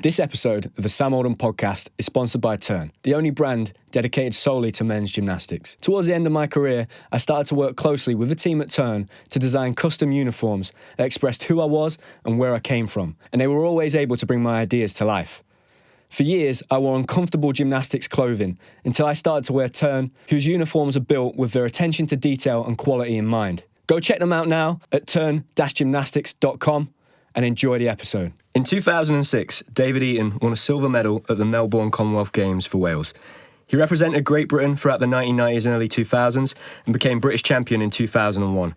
This episode of the Sam Oldham podcast is sponsored by Turn, the only brand dedicated solely to men's gymnastics. Towards the end of my career, I started to work closely with the team at Turn to design custom uniforms that expressed who I was and where I came from, and they were always able to bring my ideas to life. For years, I wore uncomfortable gymnastics clothing until I started to wear Turn, whose uniforms are built with their attention to detail and quality in mind. Go check them out now at turn-gymnastics.com and enjoy the episode. In 2006, David Eaton won a silver medal at the Melbourne Commonwealth Games for Wales. He represented Great Britain throughout the 1990s and early 2000s and became British champion in 2001.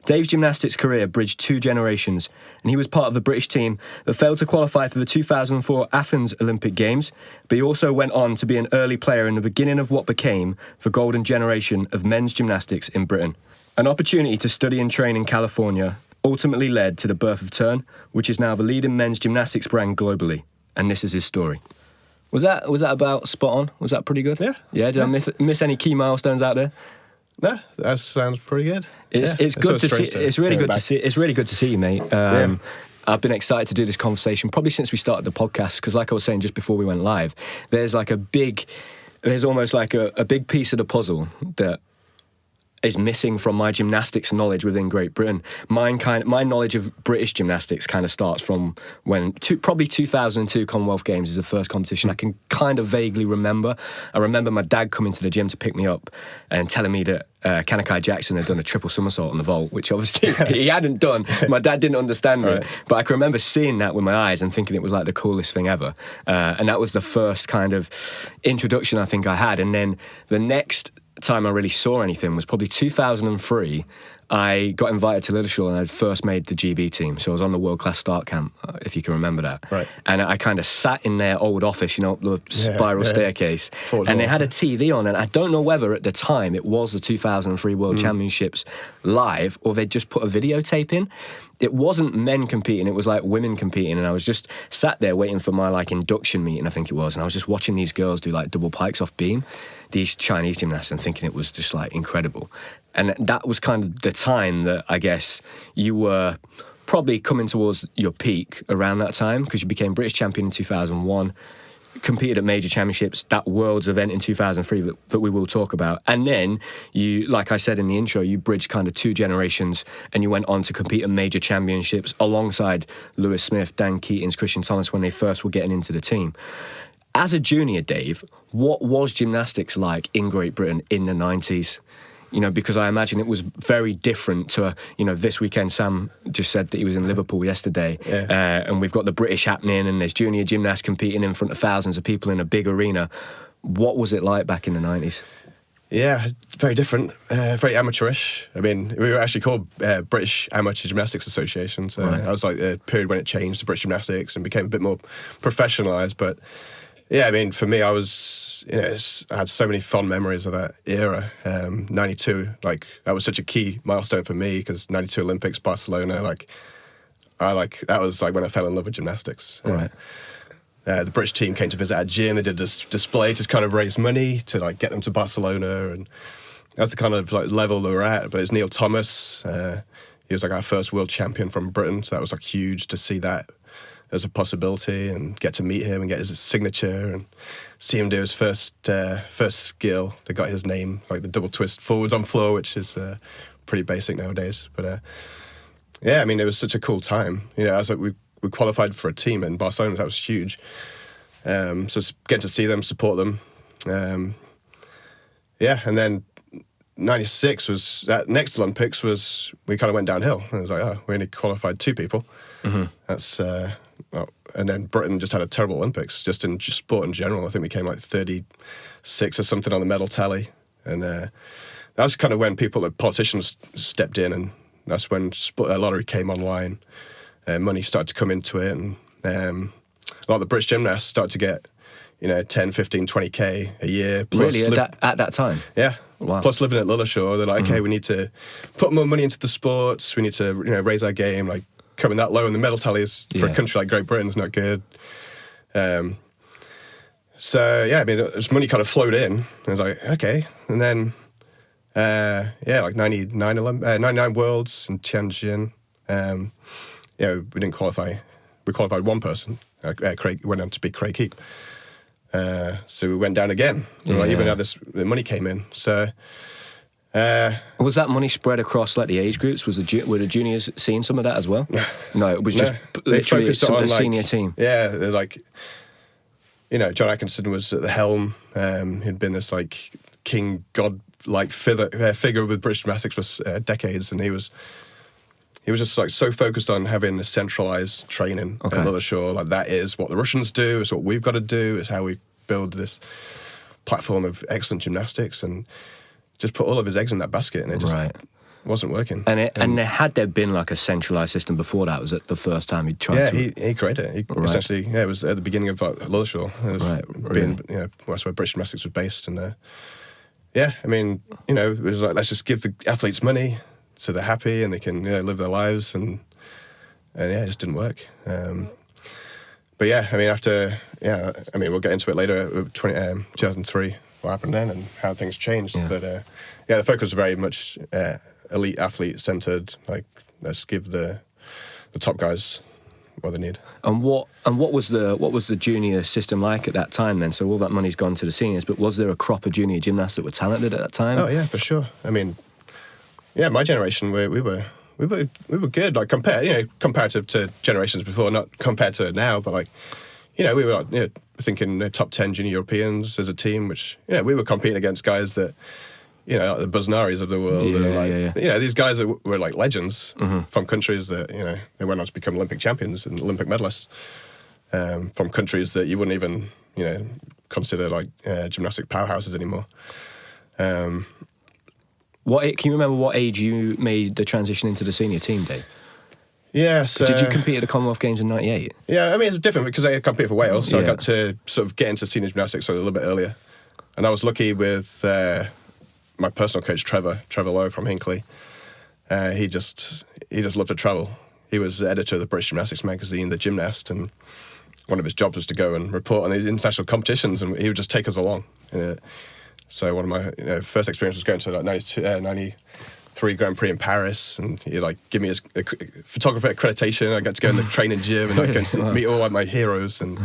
Dave's gymnastics career bridged two generations, and he was part of the British team that failed to qualify for the 2004 Athens Olympic Games, but he also went on to be an early player in the beginning of what became the golden generation of men's gymnastics in Britain. An opportunity to study and train in California ultimately led to the birth of Turn, which is now the leading men's gymnastics brand globally. And this is his story. Was that about spot on? Was that pretty good? Yeah. Yeah, did I miss any key milestones out there? No, that sounds pretty good. It's good to see. It's really good to see. It's really good to see you, mate. I've been excited to do this conversation probably since we started the podcast, because like I was saying just before we went live, there's almost like a big piece of the puzzle that is missing from my gymnastics knowledge within Great Britain. My knowledge of British gymnastics kind of starts from probably 2002 Commonwealth Games is the first competition I can kind of vaguely remember. I remember my dad coming to the gym to pick me up and telling me that Kanakai Jackson had done a triple somersault on the vault, which obviously he hadn't done. My dad didn't understand it, but I can remember seeing that with my eyes and thinking it was like the coolest thing ever. And that was the first kind of introduction I think I had. And then the next time I really saw anything was probably 2003. I got invited to Liverpool and I'd first made the GB team. So I was on the world-class start camp, if you can remember that. Right. And I kind of sat in their old office, up the spiral staircase. And they had a TV on, and I don't know whether at the time it was the 2003 World Championships live or they'd just put a videotape in. It wasn't men competing, it was like women competing, and I was just sat there waiting for my induction meeting, I think it was, and I was just watching these girls do double pikes off beam, these Chinese gymnasts, and thinking it was just incredible. And that was kind of the time that I guess you were probably coming towards your peak around that time, because you became British champion in 2001, competed at major championships, that Worlds event in 2003 that we will talk about. And then you, like I said in the intro, you bridged kind of two generations and you went on to compete at major championships alongside Lewis Smith, Dan Keatings, Christian Thomas when they first were getting into the team. As a junior, Dave, what was gymnastics like in Great Britain in the 90s? Because I imagine it was very different to, this weekend Sam just said that he was in Liverpool yesterday, and we've got the British happening and there's junior gymnasts competing in front of thousands of people in a big arena. What was it like back in the 90s? Yeah, very different, very amateurish. I mean, we were actually called British Amateur Gymnastics Association, so that was the period when it changed to British Gymnastics and became a bit more professionalised. But yeah, I mean, for me, I had so many fond memories of that era. 92, that was such a key milestone for me, because 92 Olympics, Barcelona, that was when I fell in love with gymnastics. Right. The British team came to visit our gym. They did this display to kind of raise money to get them to Barcelona, and that's the kind of level they were at. But it's Neil Thomas. He was our first world champion from Britain, so that was huge to see that as a possibility and get to meet him and get his signature and see him do his first skill. They got his name, the double twist forwards on floor, which is pretty basic nowadays. But yeah, I mean, it was such a cool time. We qualified for a team in Barcelona. That was huge. So getting to see them, support them. And then 96 was, that next Olympics we kind of went downhill. And it was we only qualified two people. Mm-hmm. That's, and then Britain just had a terrible Olympics, just sport in general. I think we came 36 or something on the medal tally. And that's kind of when politicians stepped in, and that's when lottery came online. Money started to come into it, and a lot of the British gymnasts started to get, 10, 15, 20k a year. Plus really, at that time? Yeah. Wow. Plus living at Lilleshall, they're okay, we need to put more money into the sports, we need to raise our game. Coming that low in the medal tallies for a country like Great Britain is not good. So yeah, I mean, this money kind of flowed in. I was okay. And then, 99 Worlds in Tianjin. We didn't qualify. We qualified one person. Craig went on to be Craig Heap. So we went down again. Like, even though the money came in. So was that money spread across like the age groups? Were the juniors seeing some of that as well? No, it was just literally a senior team. Yeah, they're like, John Atkinson was at the helm. He'd been this like king god like figure with British gymnastics for decades, and he was just like so focused on having a centralized training at Lilleshall. Like, that is what the Russians do. It's what we've got to do. It's how we build this platform of excellent gymnastics, and just put all of his eggs in that basket, and it just wasn't working. And had there been like a centralized system before that? Was it the first time he tried to? Yeah, he created it. Essentially, it was at the beginning of Lilleshall. That's where British gymnastics was based, and it was like, let's just give the athletes money so they're happy and they can live their lives, and it just didn't work. But we'll get into it later. 2003, what happened then and how things changed. Yeah. But the focus was very much elite athlete centered. Like, let's give the top guys what they need. And what was the junior system like at that time then? So all that money's gone to the seniors, but was there a crop of junior gymnasts that were talented at that time? Oh yeah, for sure. I mean, my generation, we were good, like comparative to generations before, not compared to now, but like, we were like, thinking top 10 junior Europeans as a team, which, we were competing against guys that, like the Buznaris of the world. These guys that were like legends from countries that, they went on to become Olympic champions and Olympic medalists, from countries that you wouldn't even, consider like gymnastic powerhouses anymore. Can you remember what age you made the transition into the senior team, Dave? Yeah, so... Did you compete at the Commonwealth Games in '98? Yeah, I mean, it's different because I competed for Wales, so I got to sort of get into senior gymnastics a little bit earlier. And I was lucky with my personal coach, Trevor Lowe from Hinley. He just loved to travel. He was the editor of the British Gymnastics magazine, The Gymnast, and one of his jobs was to go and report on these international competitions, and he would just take us along. So one of my first experiences was going to like 93 Grand Prix in Paris, and he'd like give me a photographer accreditation. I got to go in the training gym and I'd go and meet all like my heroes. And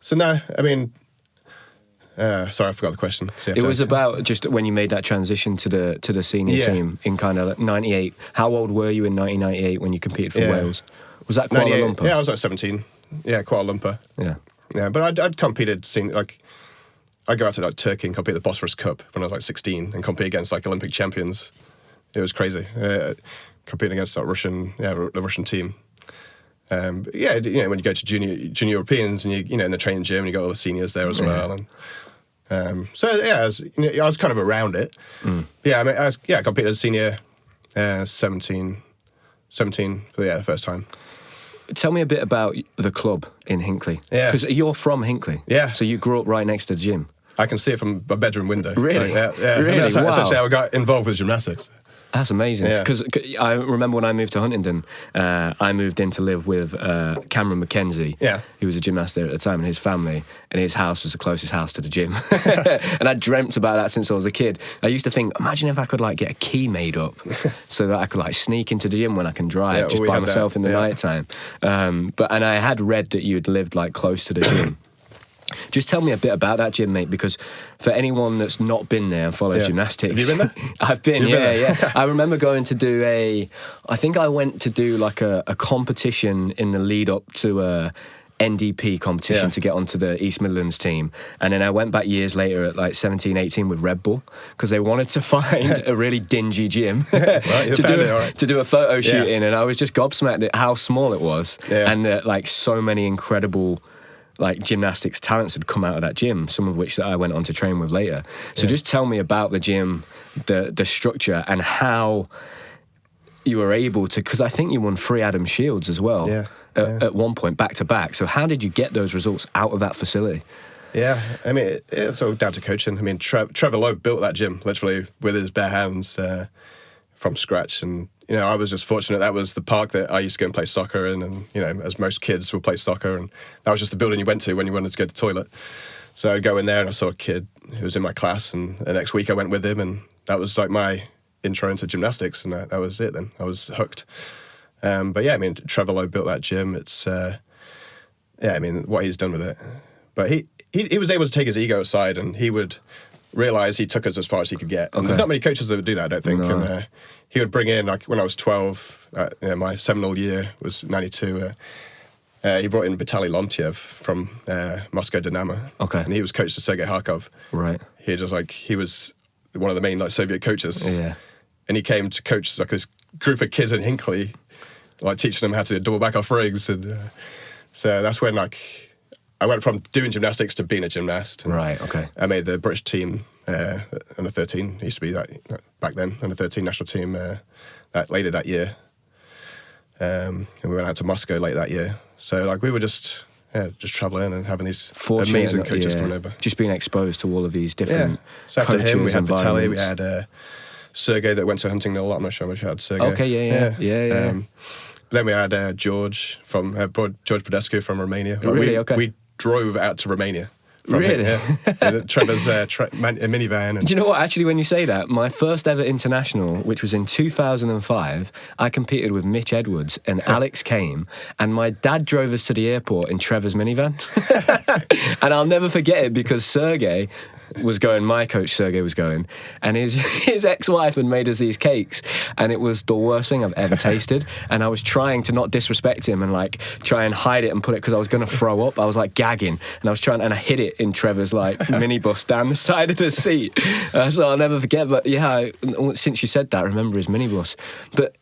so now, I mean, sorry, I forgot the question. It was about just when you made that transition to the senior team in kind of '98. How old were you in 1998 when you competed for Wales? Was that Kuala Lumpur? Yeah, I was like 17. Yeah, Kuala Lumpur. Yeah, but I'd competed, I'd go out to like Turkey and compete at the Bosphorus Cup when I was like 16 and compete against like Olympic champions. It was crazy. Competing against like the Russian team. When you go to junior Europeans and you in the training gym and you got all the seniors there as well. And I was kind of around it. Yeah, I mean, I competed as a senior 17 for the first time. Tell me a bit about the club in Hinley. Yeah. Because you're from Hinley. Yeah. So you grew up right next to the gym. I can see it from my bedroom window. Really? Yeah. Really? I mean, that's essentially how I got involved with gymnastics. That's amazing. Because I remember when I moved to Huntingdon, I moved in to live with Cameron McKenzie. Yeah. He was a gymnast there at the time, and his family, and his house was the closest house to the gym. And I dreamt about that since I was a kid. I used to think, imagine if I could like get a key made up so that I could like sneak into the gym when I can drive just by myself in the night time. And I had read that you'd lived like close to the gym. Just tell me a bit about that gym, mate, because for anyone that's not been there and follows gymnastics... Have you been there? I've been, yeah. I remember going to do I think I went to do like a competition in the lead up to a NDP competition to get onto the East Midlands team. And then I went back years later at like 17, 18 with Red Bull because they wanted to find a really dingy gym to do a photo shoot in. And I was just gobsmacked at how small it was and that like so many incredible... like gymnastics talents had come out of that gym, some of which that I went on to train with later. So just tell me about the gym, the structure, and how you were able to, because I think you won 3 Adam Shields as well at one point, back to back. So how did you get those results out of that facility? Yeah, I mean, it's all down to coaching. I mean, Trevor Lowe built that gym literally with his bare hands from scratch. And, I was just fortunate that was the park that I used to go and play soccer in. And, as most kids will play soccer. And that was just the building you went to when you wanted to go to the toilet. So I'd go in there and I saw a kid who was in my class. And the next week I went with him. And that was like my intro into gymnastics. And that was it then. I was hooked. But yeah, I mean, Trevor Lowe built that gym. It's I mean, what he's done with it. But he was able to take his ego aside, and he would realise he took us as far as he could get. And there's not many coaches that would do that, I don't think. No. And he would bring in, like when I was 12, my seminal year was 92. He brought in Vitaly Leontiev from Moscow Dynamo. Okay. And he was coached to Sergei Kharkov. Right. He was one of the main Soviet coaches. Yeah. And he came to coach like this group of kids in Hinkley, like teaching them how to do double back off rigs. And so that's when I went from doing gymnastics to being a gymnast. Right, okay. I made the British team, under 13, used to be that back then, under 13 national team later that year. And we went out to Moscow late that year. So like we were just travelling and having these amazing coaches coming over. Just being exposed to all of these different So after coaches, him, we had Vitaly, we had Sergey that went to Huntingdon a lot. I'm not sure how much we had Sergey. Okay, yeah. Then we had George George Podescu from Romania. Really? Okay. We drove out to Romania. Really? Trevor's minivan. And do you know what? Actually, when you say that, my first ever international, which was in 2005, I competed with Mitch Edwards, and Alex came, and my dad drove us to the airport in Trevor's minivan. And I'll never forget it because Sergey was going, my coach Sergey was going, and his ex-wife had made us these cakes, and it was the worst thing I've ever tasted. And I was trying to not disrespect him and like try and hide it and put it, because I was going to throw up. I was like gagging, and I hid it in Trevor's like minibus down the side of the seat. So I'll never forget. But yeah, since you said that, I remember his minibus. But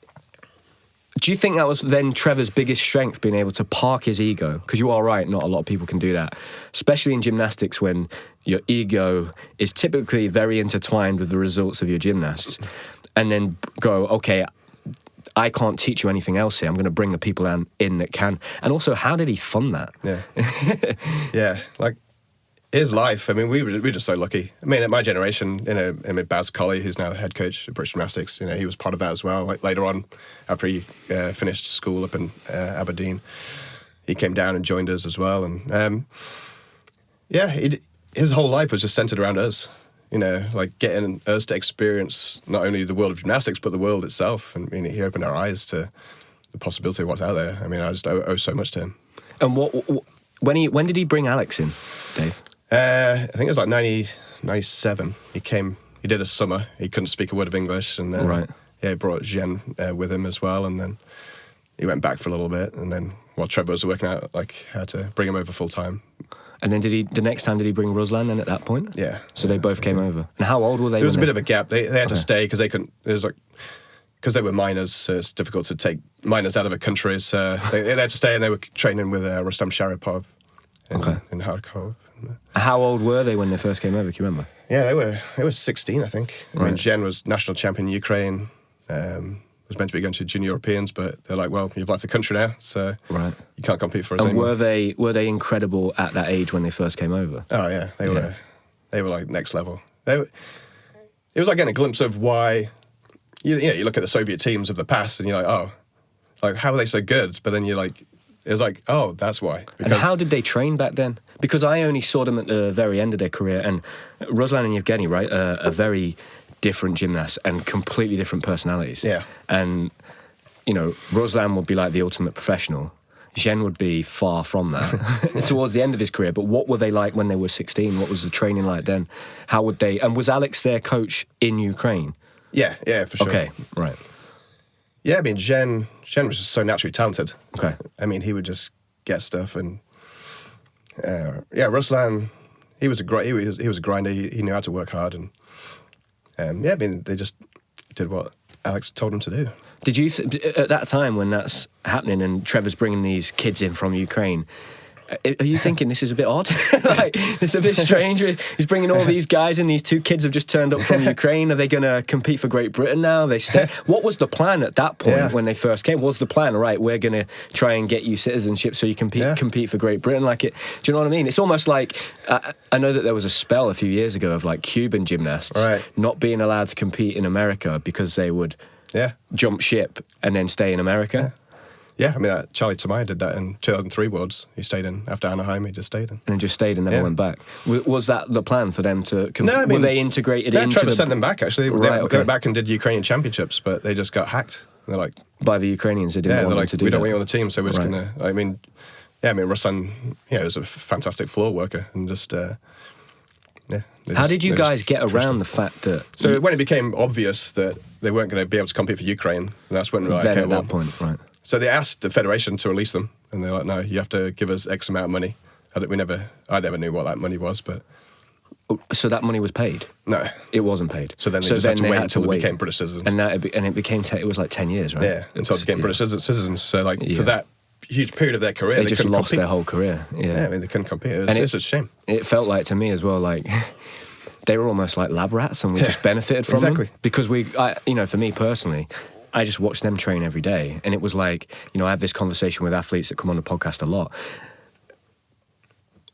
do you think that was then Trevor's biggest strength, being able to park his ego? Because you are right, not a lot of people can do that, especially in gymnastics when your ego is typically very intertwined with the results of your gymnasts. And then go, okay, I can't teach you anything else here. I'm going to bring the people in that can. And also, how did he fund that? Yeah. Yeah, like his life. I mean, we were just so lucky. I mean, at my generation, Baz Colley, who's now the head coach of British Gymnastics, he was part of that as well. Like later on, after he finished school up in Aberdeen, he came down and joined us as well. And his whole life was just centered around us. Like getting us to experience not only the world of gymnastics but the world itself. And I mean, he opened our eyes to the possibility of what's out there. I mean, I just owe so much to him. And when did he bring Alex in, Dave? I think it was like 97. He came. He did a summer. He couldn't speak a word of English, and right. He brought Jen with him as well. And then he went back for a little bit, and then while Trevor was working out like how to bring him over full time. And then the next time did he bring Ruslan in at that point? Yeah. So they both came over. And how old were they? There was a bit of a gap. They had to stay because they couldn't. It was like because they were minors, so it's difficult to take minors out of a country. So they had to stay, and they were training with Rustam Sharipov in Kharkov. How old were they when they first came over? Can you remember? Yeah, they were 16, I think. Right. I mean, Jen was national champion in Ukraine. Was meant to be going to Junior Europeans, but they're like, well, you've left the country now, so you can't compete for us anymore. And were they incredible at that age when they first came over? Oh yeah, they were like next level. It was like getting a glimpse of why. You look at the Soviet teams of the past, and you're like, oh, like how are they so good? But then you're like. It was like, oh, that's why. And how did they train back then? Because I only saw them at the very end of their career. And Ruslan and Yevgeny, right, are very different gymnasts and completely different personalities. Yeah. And, Ruslan would be like the ultimate professional. Jen would be far from that towards the end of his career. But what were they like when they were 16? What was the training like then? How would they... And was Alex their coach in Ukraine? Yeah, for sure. Okay, right. Yeah, I mean, Jen was just so naturally talented. Okay. I mean, he would just get stuff, and Ruslan, he was a grinder. He knew how to work hard, and I mean, they just did what Alex told them to do. Did you at that time when that's happening and Trevor's bringing these kids in from Ukraine? Are you thinking this is a bit odd? Like, it's a bit strange. He's bringing all these guys in. These two kids have just turned up from Ukraine. Are they going to compete for Great Britain now? What was the plan at that point when they first came? Was the plan, right, we're going to try and get you citizenship so you can compete for Great Britain? Do you know what I mean? It's almost like, I know that there was a spell a few years ago of like Cuban gymnasts not being allowed to compete in America because they would jump ship and then stay in America. Yeah, I mean, Charlie Tamai did that in 2003 Worlds. He stayed in, after Anaheim, he just stayed in. And just stayed and never went back. Was that the plan for them to compete? No, I mean, were they integrated into Trevor sent them back, actually. They went back and did Ukrainian championships, but they just got hacked. And they're like... By the Ukrainians, they didn't want them to do that. We don't want you on the team, so we're just going to... I mean, Ruslan, was a fantastic floor worker and just... How did you guys get around the fact that... So when it became obvious that they weren't going to be able to compete for Ukraine, that's when... Then at that point, right. So they asked the federation to release them, and they're like, no, you have to give us X amount of money. I never knew what that money was, but... So that money was paid? No. It wasn't paid? So then they just had to wait until they became British citizens. And it became... it was like 10 years, right? Yeah, until they became British citizens. So for that huge period of their career, they just lost their whole career. Yeah, I mean, they couldn't compete. It's a shame. It felt like, to me as well, like... They were almost like lab rats, and we just benefited from them. Because for me personally, I just watched them train every day. And it was like, I have this conversation with athletes that come on the podcast a lot.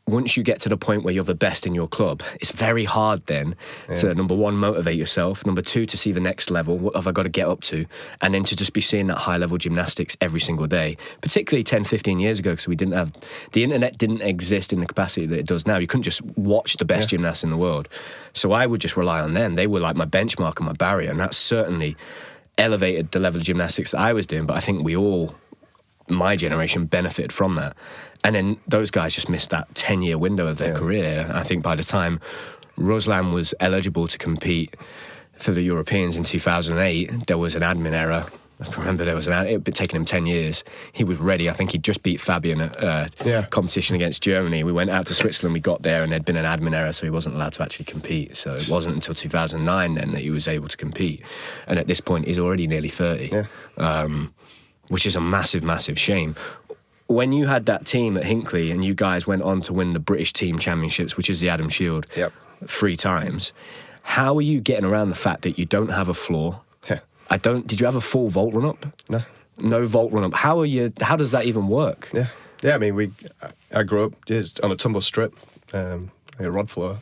Once you get to the point where you're the best in your club, it's very hard then to, number one, motivate yourself. Number two, to see the next level. What have I got to get up to? And then to just be seeing that high-level gymnastics every single day. Particularly 10, 15 years ago, because the internet didn't exist in the capacity that it does now. You couldn't just watch the best gymnasts in the world. So I would just rely on them. They were like my benchmark and my barrier. And that certainly elevated the level of gymnastics that I was doing. But I think we all, my generation, benefited from that. And then those guys just missed that 10-year window of their career. I think by the time Ruslan was eligible to compete for the Europeans in 2008, there was an admin error. I can remember it had been taking him 10 years. He was ready. I think he'd just beat Fabian at competition against Germany. We went out to Switzerland, we got there, and there'd been an admin error, so he wasn't allowed to actually compete. So it wasn't until 2009 then that he was able to compete. And at this point, he's already nearly 30, which is a massive, massive shame. When you had that team at Hinley and you guys went on to win the British Team Championships, which is the Adam Shield, 3 times, how are you getting around the fact that you don't have a floor? Did you have a full vault run-up? No. No vault run-up. How does that even work? Yeah, I mean, I grew up on a tumble strip, a rod floor.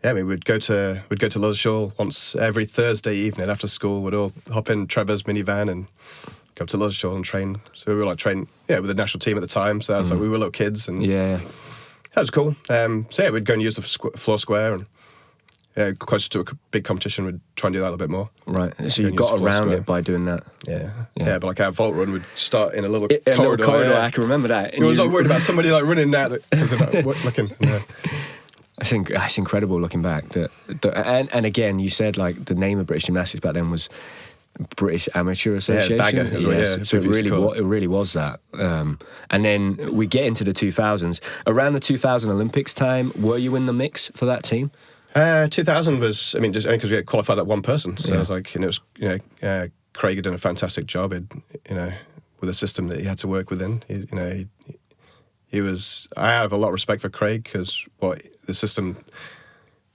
Yeah, I mean, we'd go to Lilleshall once every Thursday evening after school. We'd all hop in Trevor's minivan and go up to Lilleshall and train. So we were like training, with the national team at the time. So that was like, we were little kids, and that was cool. We'd go and use the floor square, and closer to a big competition, we'd try and do that a little bit more. Right. So you got around it by doing that. Yeah, but like our vault run would start in a little corridor. A little corridor, I can remember that. I was like worried about somebody like running that because they're like, looking. I think that's incredible looking back. And again, you said like the name of British Gymnastics back then was British Amateur Association. So it really was that. And then we get into the 2000s. Around the 2000 Olympics time, were you in the mix for that team? 2000 was, just only because we had qualified that one person. So I was like, it was, Craig had done a fantastic job, with the system that he had to work within. He was. I have a lot of respect for Craig because the system.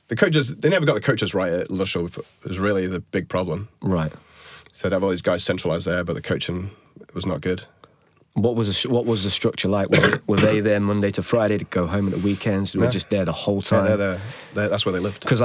The coaches, they never got the coaches right at Lilleshall. Was really the big problem. Right. So they'd have all these guys centralised there, but the coaching was not good. What was the structure like? Were they there Monday to Friday to go home at the weekends? They were just there the whole time? Yeah, that's where they lived. Because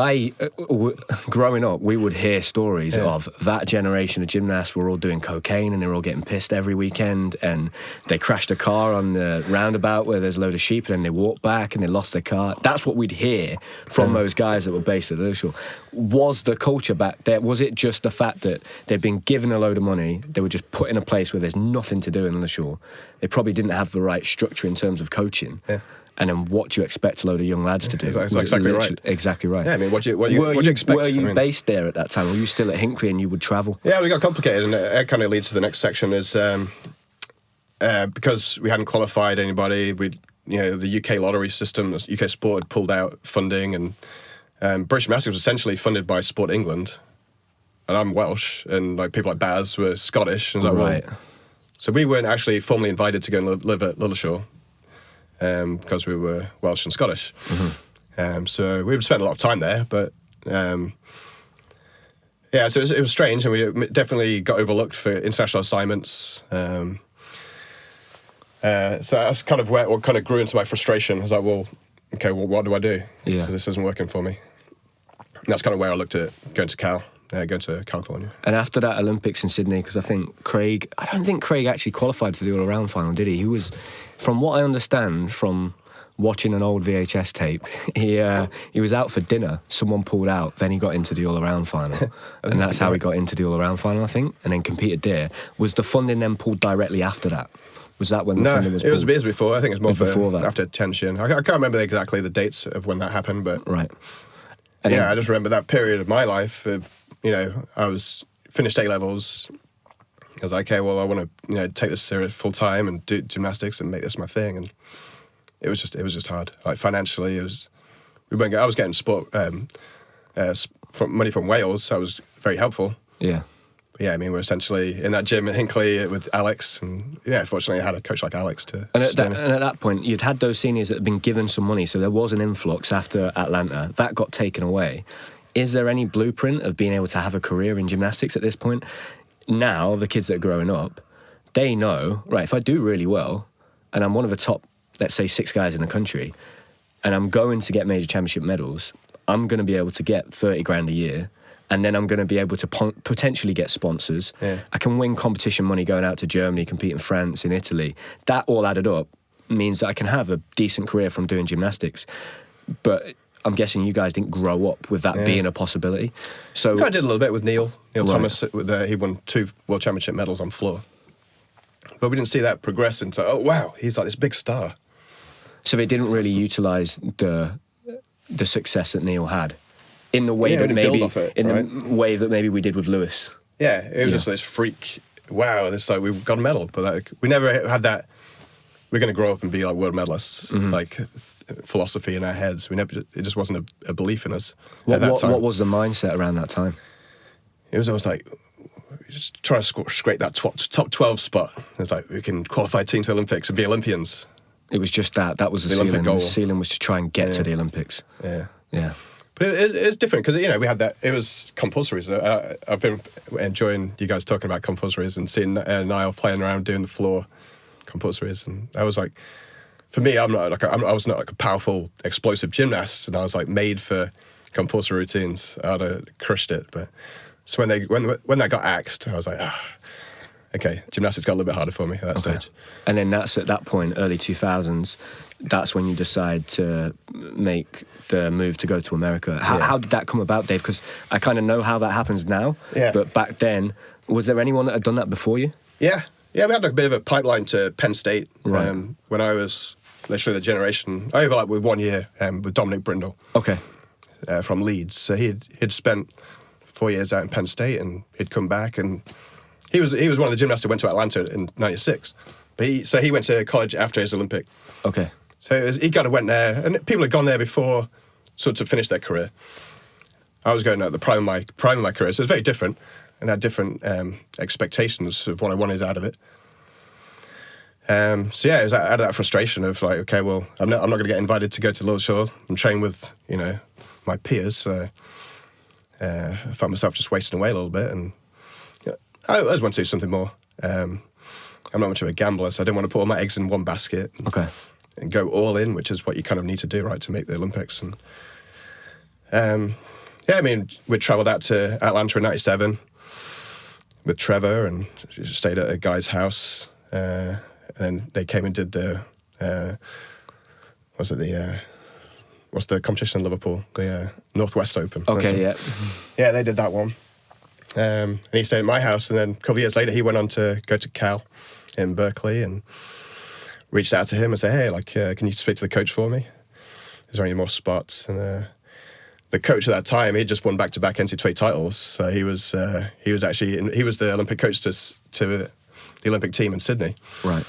growing up, we would hear stories of that generation of gymnasts were all doing cocaine and they were all getting pissed every weekend, and they crashed a car on the roundabout where there's a load of sheep, and then they walked back and they lost their car. That's what we'd hear from those guys that were based at Lilleshall. Was the culture back there, was it just the fact that they'd been given a load of money, they were just put in a place where there's nothing to do in Lilleshall? They probably didn't have the right structure in terms of coaching. Yeah. And then what do you expect a load of young lads to do? That's exactly right. Exactly right. Yeah, what do you expect? Were you based there at that time? Were you still at Hinley and you would travel? Yeah, we got complicated, and it kind of leads to the next section is because we hadn't qualified anybody, the UK lottery system, UK Sport had pulled out funding, and British Gymnastics was essentially funded by Sport England, and I'm Welsh, and like people like Baz were Scottish, and right. So we weren't actually formally invited to go and live at Lilleshall because we were Welsh and Scottish. Mm-hmm. So we would spend a lot of time there, but so it was strange, and we definitely got overlooked for international assignments. So that's kind of what kind of grew into my frustration. I was like, what do I do? Yeah. So this isn't working for me. And that's kind of where I looked at going to California. And after that Olympics in Sydney, because I don't think Craig actually qualified for the all-around final, did he? He was, from what I understand from watching an old VHS tape. He was out for dinner. Someone pulled out. Then he got into the all-around final, and that's how he got into the all-around final, I think. And then competed there. Was the funding then pulled directly after that? Was that when the funding was pulled? No, it was years before. I think it was more before that. After tension. I can't remember exactly the dates of when that happened, but right. And I just remember that period of my life. I was finished A-levels. I was like, okay, well, I want to take this serious full time and do gymnastics and make this my thing. And it was just hard. Like financially, I was getting sport money from Wales, so that was very helpful. Yeah. But yeah, I mean, we're essentially in that gym at Hinley with Alex, and fortunately, I had a coach like Alex to. And at that point, you'd had those seniors that had been given some money, so there was an influx after Atlanta that got taken away. Is there any blueprint of being able to have a career in gymnastics at this point? Now, the kids that are growing up, they know, right, if I do really well, and I'm one of the top, let's say, 6 guys in the country, and I'm going to get major championship medals, I'm going to be able to get 30 grand a year, and then I'm going to be able to potentially get sponsors. Yeah. I can win competition money going out to Germany, compete in France, in Italy. That all added up means that I can have a decent career from doing gymnastics. But I'm guessing you guys didn't grow up with that being a possibility. So I did a little bit with Neil Thomas. He won 2 World Championship medals on floor. But we didn't see that progress into, oh, wow, he's like this big star. So they didn't really utilise the success that Neil had in the way that the way that maybe we did with Lewis. Yeah, it was just this freak. Wow, we got a medal, but we never had that. We're going to grow up and be like world medalists, like philosophy in our heads. It just wasn't a belief in us at that time. What was the mindset around that time? It was always like, just trying to scrape that top 12 spot. It's like, we can qualify team to the Olympics and be Olympians. It was just that. That was the ceiling. Olympic goal. The ceiling was to try and get to the Olympics. Yeah. Yeah. But it's different because, we had that. It was compulsories. I've been enjoying you guys talking about compulsories and seeing Niall playing around doing the floor compulsories. And I was like, for me, I was not like a powerful, explosive gymnast, and I was like made for compulsory routines. I'd have crushed it. But so when that got axed, I was like, okay, gymnastics got a little bit harder for me at that stage. And then that's at that point, early 2000s, that's when you decide to make the move to go to America. How did that come about, Dave? Because I kind of know how that happens now, but back then, was there anyone that had done that before you? Yeah, we had a bit of a pipeline to Penn State. Right. When I was literally the generation, I overlapped with 1 year with Dominic Brindle. Okay. From Leeds. So he'd spent 4 years out in Penn State, and he'd come back, and he was one of the gymnasts who went to Atlanta in '96. But he went to college after his Olympic. Okay. So he kind of went there, and people had gone there before, sort of finished their career. I was going at the prime of my career, so it was very different, and had different expectations of what I wanted out of it. It was out of that frustration of like, okay, well, I'm not going to get invited to go to Lilleshall and train with my peers. So I found myself just wasting away a little bit, and I always want to do something more. I'm not much of a gambler, so I didn't want to put all my eggs in one basket. And go all in, which is what you kind of need to do, right, to make the Olympics. And we travelled out to Atlanta in '97 with Trevor, and stayed at a guy's house. And then they came and did what's the competition in Liverpool? The Northwest Open. Okay, yeah. Yeah, they did that one. And he stayed at my house, and then a couple of years later, he went on to go to Cal in Berkeley, and reached out to him and said, hey, can you speak to the coach for me? Is there any more spots? And the coach at that time, he'd just won back-to-back NCAA titles. So he was the Olympic coach to the Olympic team in Sydney. Right.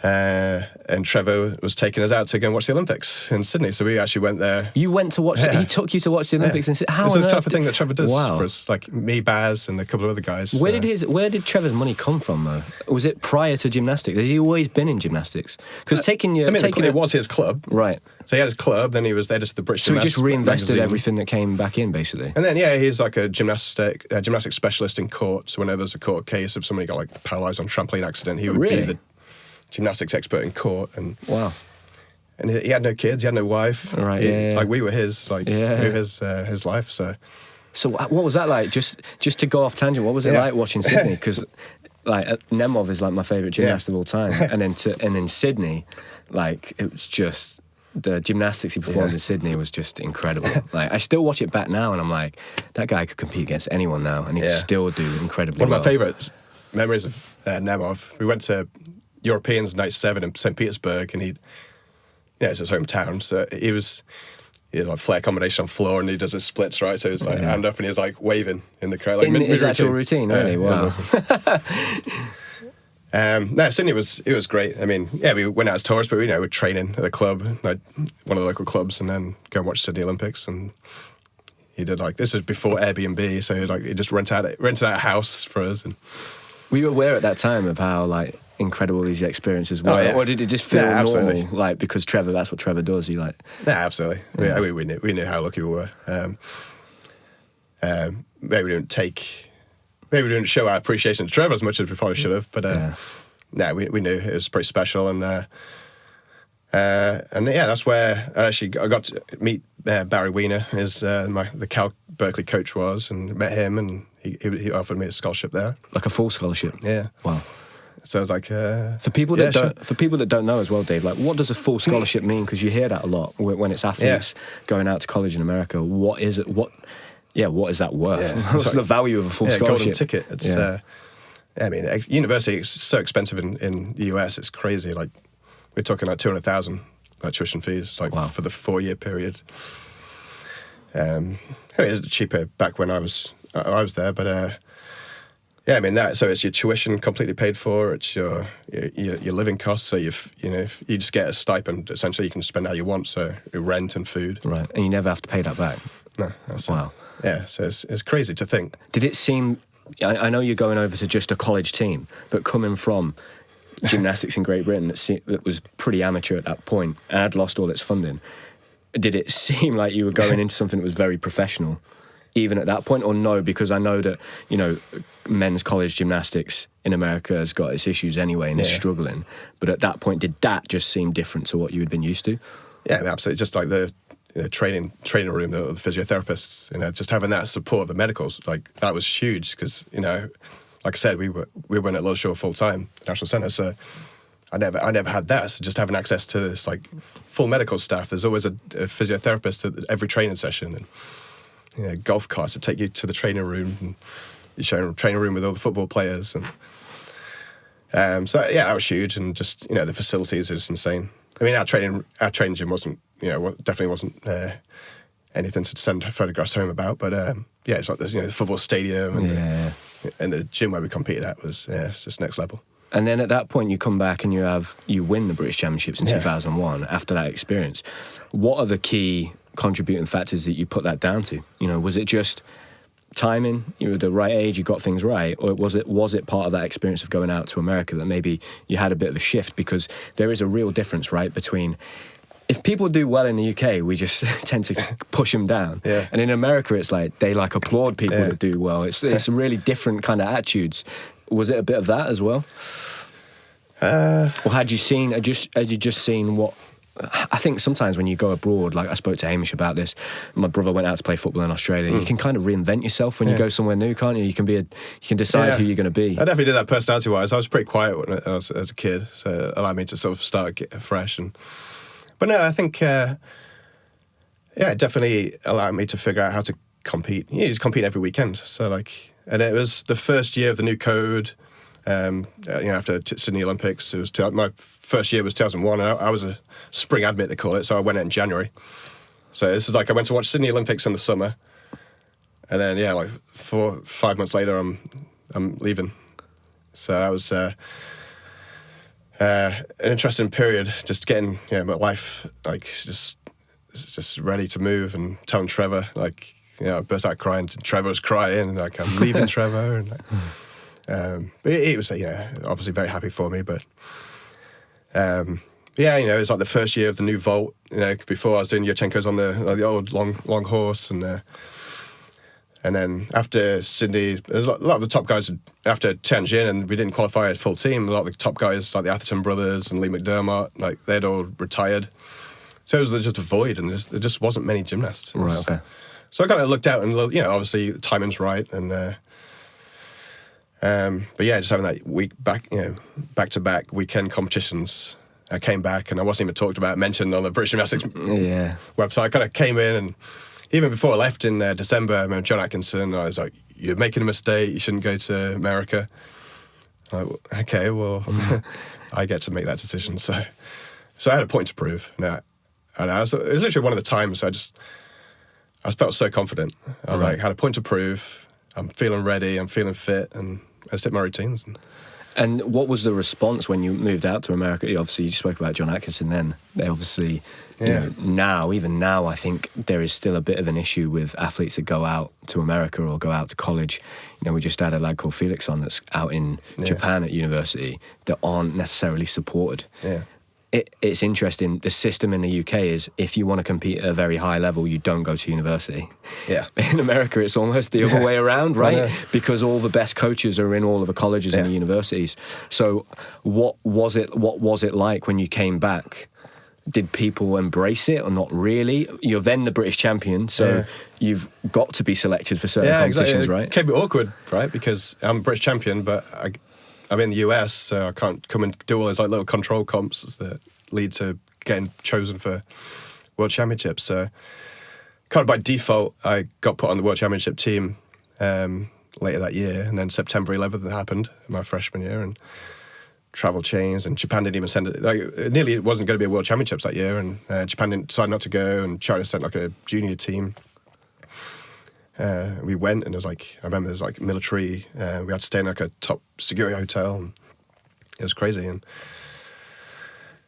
And Trevor was taking us out to go and watch the Olympics in Sydney. So we actually went there. You went to watch, he took you to watch the Olympics in Sydney? How This is the type of thing that Trevor does for us. Like me, Baz, and a couple of other guys. Where did Trevor's money come from, though? Was it prior to gymnastics? Has he always been in gymnastics? Because it was his club. Right. So he had his club, then he was there just the British Gymnastics. So he just reinvested magazine. Everything that came back in, basically. And then, he's like a gymnastics specialist in court. So whenever there's a court case of somebody got like paralysed on a trampoline accident, he would be the gymnastics expert in court. And wow. And he had no kids, he had no wife. Right. Like we were his, we were his life. So what was that like? Just to go off tangent, what was it like watching Sydney? Because like Nemov is like my favourite gymnast of all time, and then Sydney, like it was just the gymnastics he performed in Sydney was just incredible. Like, I still watch it back now, and I'm like, that guy could compete against anyone now, and he could still do incredibly well. One of my favourite memories of Nemov, we went to Europeans Night 7 in St. Petersburg, and it's his hometown, so he had like flare combination on floor, and he does his splits, right? So it's like hand up, and he's like waving in the crowd, like in his actual routine, really. Wow. No, Sydney was great. I mean, we went out as tourists, but we're training at a club, like one of the local clubs, and then go and watch Sydney Olympics. And he did this was before Airbnb, so he just rented out a house for us. And were you aware at that time of how incredible these experiences were, or did it just feel normal? Like, because Trevor, that's what Trevor does. He absolutely. We knew how lucky we were. Maybe we didn't show our appreciation to Trevor as much as we probably should have, but we knew it was pretty special, and that's where I got to meet Barry Weiner, the Cal Berkeley coach was, and met him, and he offered me a scholarship there, like a full scholarship. Yeah. Wow. So I was like, for people that don't know as well, Dave, what does a full scholarship mean? Because you hear that a lot when it's athletes going out to college in America. What is it? What is that worth? Yeah. What's the value of a full scholarship? Golden ticket. It's, I mean, university is so expensive in the US. It's crazy. Like, we're talking like $200,000 tuition fees, for the 4-year period. It was cheaper back when I was there, but I mean so it's your tuition completely paid for. It's your living costs. So you just get a stipend. Essentially, you can spend how you want. So rent and food. Right, and you never have to pay that back. No. Wow. Yeah, so it's crazy to think. Did it seem... I know you're going over to just a college team, but coming from gymnastics in Great Britain that was pretty amateur at that point and had lost all its funding, did it seem like you were going into something that was very professional, even at that point, or no? Because I know that, men's college gymnastics in America has got its issues anyway and is struggling. But at that point, did that just seem different to what you had been used to? Yeah, absolutely. Just like the training room, the physiotherapists, just having that support of the medicals, that was huge because, like I said, we weren't at Lowshore full time, National Centre, so I never had that. So just having access to this full medical staff. There's always a physiotherapist at every training session, and golf carts to take you to the training room, and you share a training room with all the football players, and that was huge, and just the facilities are just insane. I mean, our training gym wasn't, definitely wasn't anything to send photographs home about, but it's like the football stadium and the gym where we competed at was it's just next level. And then at that point, you come back and you win the British Championships in 2001 after that experience. What are the key contributing factors that you put that down to? Was it just timing? You were the right age, you got things right, or was it part of that experience of going out to America that maybe you had a bit of a shift? Because there is a real difference, right, between if people do well in the UK, we just tend to push them down, and in America, it's like they applaud people that do well. It's a really different kind of attitudes. Was it a bit of that as well? Or had you just seen what? I think sometimes when you go abroad, I spoke to Hamish about this. My brother went out to play football in Australia. You can kind of reinvent yourself when you go somewhere new, can't you? You can decide who you're going to be. I definitely did that personality-wise. I was pretty quiet when I was as a kid, so it allowed me to sort of start fresh. But no, I think it definitely allowed me to figure out how to compete. You just compete every weekend. So and it was the first year of the new code. After Sydney Olympics, it was my first year was 2001. And I was a spring admit, they call it, so I went out in January. So this is I went to watch Sydney Olympics in the summer, and then 4-5 months later, I'm leaving. So that was an interesting period, just getting my life just ready to move, and telling Trevor I burst out crying. Trevor was crying, I'm leaving Trevor, and but it was obviously very happy for me, but it's the first year of the new vault. Before I was doing Yurchenko's on the old long horse, and then after Sydney, a lot of the top guys after Tianjin, and we didn't qualify as full team. A lot of the top guys like the Atherton brothers and Lee McDermott, they'd all retired, so it was just a void, and there just wasn't many gymnasts. Right. Okay. So I kind of looked out, and obviously timing's right, and. But just having that week back to back weekend competitions, I came back and I wasn't even talked about, mentioned on the British Gymnastics website. I kind of came in, and even before I left in December, I remember John Atkinson, I was like, "You're making a mistake, you shouldn't go to America." I'm like, okay, well, I get to make that decision. So I had a point to prove. And it was literally one of the times I felt so confident. I was like, had a point to prove, I'm feeling ready, I'm feeling fit, and I just did my routines. And what was the response when you moved out to America? Obviously, you spoke about John Atkinson then. They obviously, even now, I think there is still a bit of an issue with athletes that go out to America or go out to college. We just had a lad called Felix on that's out in Japan at university that aren't necessarily supported. Yeah. It's interesting. The system in the UK is if you want to compete at a very high level, you don't go to university. Yeah. In America, it's almost the other way around, right? Because all the best coaches are in all of the colleges and the universities. So what was it like when you came back? Did people embrace it or not really? You're then the British champion, so you've got to be selected for certain competitions, right? It can be awkward, right? Because I'm a British champion, but I'm in the US, so I can't come and do all those little control comps that lead to getting chosen for World Championships. So kind of by default, I got put on the World Championship team later that year, and then September 11th it happened, my freshman year, and travel changed, and Japan didn't even send it. It wasn't going to be a World Championships that year, and Japan decided not to go, and China sent a junior team. We went, and it was I remember there was military. We had to stay in a top security hotel, and it was crazy. And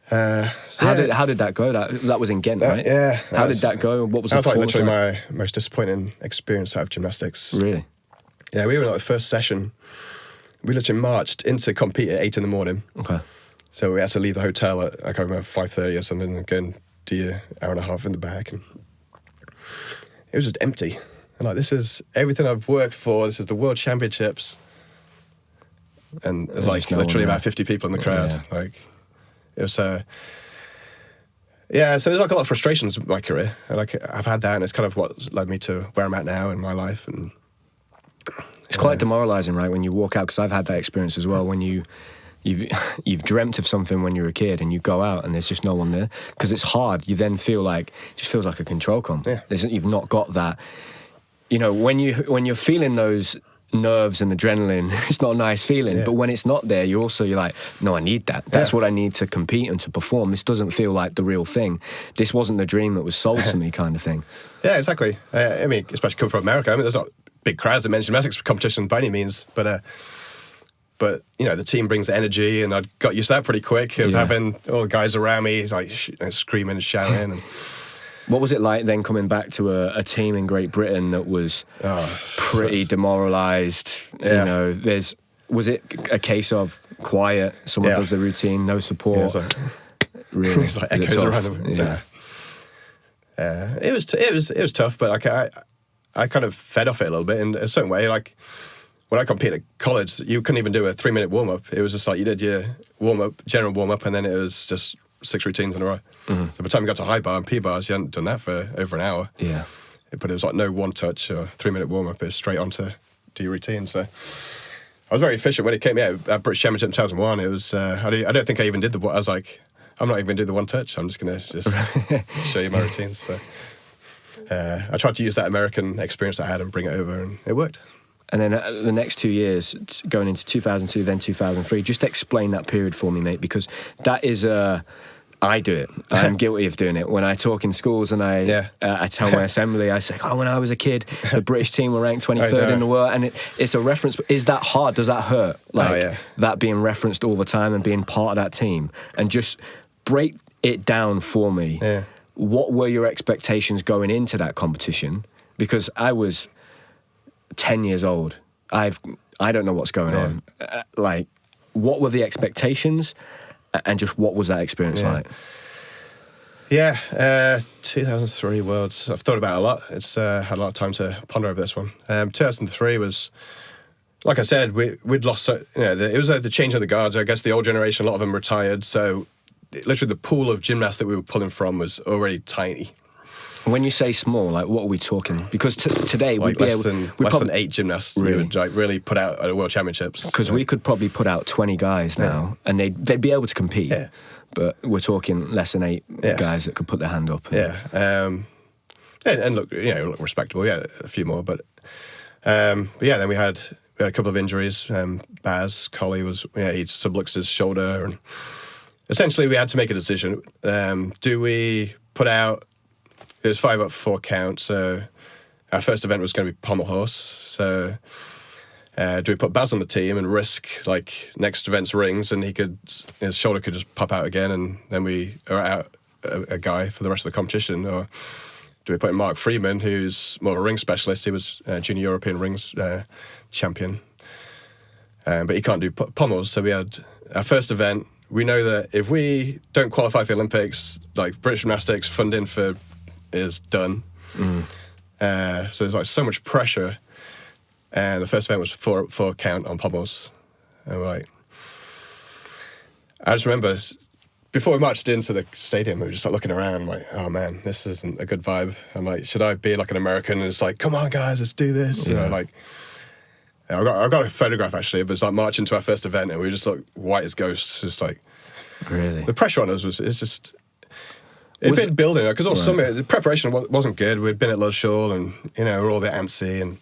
how did that go? That was in Ghent, right? Yeah. How did that go? What was that? The was literally my most disappointing experience out of gymnastics. Really? Yeah, we were the first session. We literally marched into compete at 8 a.m. Okay. So we had to leave the hotel at, I can't remember, 5:30 or something, and go and do an hour and a half in the back. And it was just empty. And this is everything I've worked for. This is the World Championships. And there's literally about 50 people in the crowd. Yeah. It was, so there's a lot of frustrations with my career. And I've had that, and it's kind of what led me to where I'm at now in my life. And it's quite demoralising, right, when you walk out, because I've had that experience as well, when you've dreamt of something when you were a kid and you go out and there's just no one there. Because it's hard. You then feel it just feels like a control comp. Yeah. You've not got that. When you're feeling those nerves and adrenaline, it's not a nice feeling. But when it's not there, you're like, no, I need that. That's what I need to compete and to perform. This doesn't feel like the real thing. This wasn't the dream that was sold to me, kind of thing. Yeah, exactly. Especially coming from America. There's not big crowds at men's gymnastics competition by any means, but the team brings the energy, and I got used to that pretty quick of having all the guys around me screaming and shouting. And what was it like then coming back to a team in Great Britain that was pretty demoralised? Yeah. Was it a case of quiet, someone does the routine, no support? Yeah, really? It's echoes around them. Yeah. It was tough, but I kind of fed off it a little bit in a certain way. When I competed at college, you couldn't even do a 3-minute warm-up. It was just you did your warm-up, general warm-up, and then it was just 6 routines in a row. Mm-hmm. So by the time you got to high bar and P bars, you hadn't done that for over an hour. Yeah. But it was no one touch or 3-minute warm-up. It was straight on to do your routine. So I was very efficient when it came out at British Championship in 2001. It was, I don't think I even did I was I'm not even going to do the one touch. I'm just going to show you my routines. So I tried to use that American experience I had and bring it over, and it worked. And then the next 2 years, going into 2002, then 2003, just explain that period for me, mate, because that is I do it. I'm guilty of doing it. When I talk in schools and I tell my assembly, I say, when I was a kid, the British team were ranked 23rd in the world. And it's a reference. Is that hard? Does that hurt? That being referenced all the time and being part of that team? And just break it down for me. Yeah. What were your expectations going into that competition? Because I was 10 years old. I don't know what's going on. What were the expectations, and just what was that experience like? Yeah, 2003 Worlds. I've thought about it a lot. It's had a lot of time to ponder over this one. 2003 was, like I said, we'd lost. It was the change of the guards. I guess the old generation, a lot of them retired. So literally, the pool of gymnasts that we were pulling from was already tiny. When you say small, what are we talking? Because today we'd be less than 8 gymnasts you would really put out at the World Championships. Because we could probably put out 20 guys now, and they'd be able to compete. Yeah. but we're talking less than 8 guys that could put their hand up. And look, look respectable. Yeah, a few more, but then we had a couple of injuries. Baz Colley he'd subluxed his shoulder, and essentially we had to make a decision. Do we put out? It was 5 up 4 count, so our first event was going to be pommel horse. So do we put Baz on the team and risk next event's rings, and his shoulder could just pop out again, and then we are out a guy for the rest of the competition, or do we put in Mark Freeman, who's more of a ring specialist? He was junior European rings champion, but he can't do pommels. So we had our first event. We know that if we don't qualify for the Olympics, British gymnastics funding is done. So there's so much pressure. And the first event was 4 count on pommels. And I just remember before we marched into the stadium, we were just looking around, oh man, this isn't a good vibe. I'm should I be an American? And it's come on guys, let's do this. I got a photograph actually. It was marching to our first event, and we just looked white as ghosts. Just really, the pressure on us it'd been building, because the preparation wasn't good. We'd been at Lilleshall, and we're all a bit antsy, and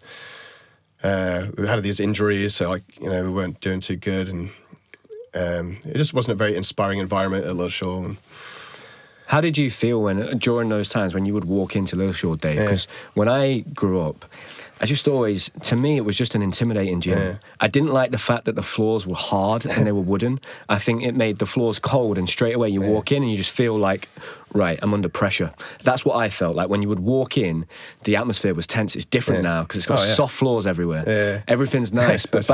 we had these injuries, so we weren't doing too good, and it just wasn't a very inspiring environment at Lilleshall. How did you feel during those times when you would walk into Lilleshall, Dave? Because when I grew up, to me, it was just an intimidating gym. Yeah. I didn't like the fact that the floors were hard and they were wooden. I think it made the floors cold, and straight away you walk in and you just feel right, I'm under pressure. That's what I felt like when you would walk in. The atmosphere was tense. It's different now because it's got soft floors everywhere. Yeah. Everything's nice. But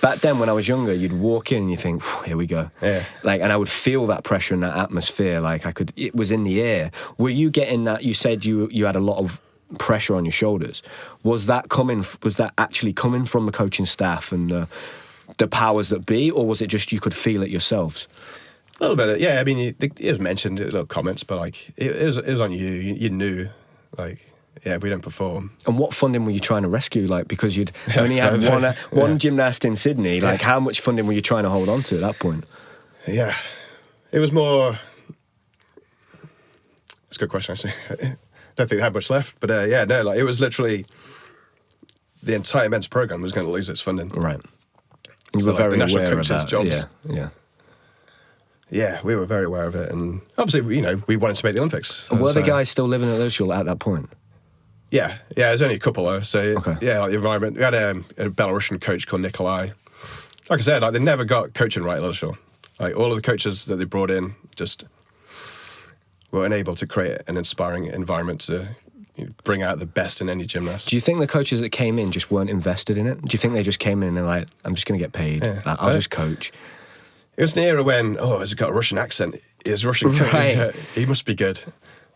back then when I was younger, you'd walk in and you think, here we go. Yeah. And I would feel that pressure and that atmosphere. It was in the air. Were you getting that? You said you had a lot of pressure on your shoulders. Was that actually coming from the coaching staff and the powers that be, or was it just you could feel it yourselves? A little bit, yeah. I mean, it was mentioned, little comments, but it was on you. You knew, if we don't perform. And what funding were you trying to rescue? Because you'd only had one gymnast in Sydney. How much funding were you trying to hold on to at that point? Yeah, it was more. That's a good question, actually. I don't think they had much left, but it was literally the entire men's program was going to lose its funding. Right. You were very aware of that. Jobs, yeah, we were very aware of it, and obviously, we wanted to make the Olympics. And were the guys still living at Lilleshall at that point? Yeah. There's only a couple though. So the environment. We had a Belarusian coach called Nikolai. Like I said, they never got coaching right at Lilleshall. All of the coaches that they brought in just were unable to create an inspiring environment to bring out the best in any gymnast. Do you think the coaches that came in just weren't invested in it? Do you think they just came in and they're I'm just going to get paid. I'll just coach? It was an era when, he's got a Russian accent. He's Russian coach. Right. He must be good.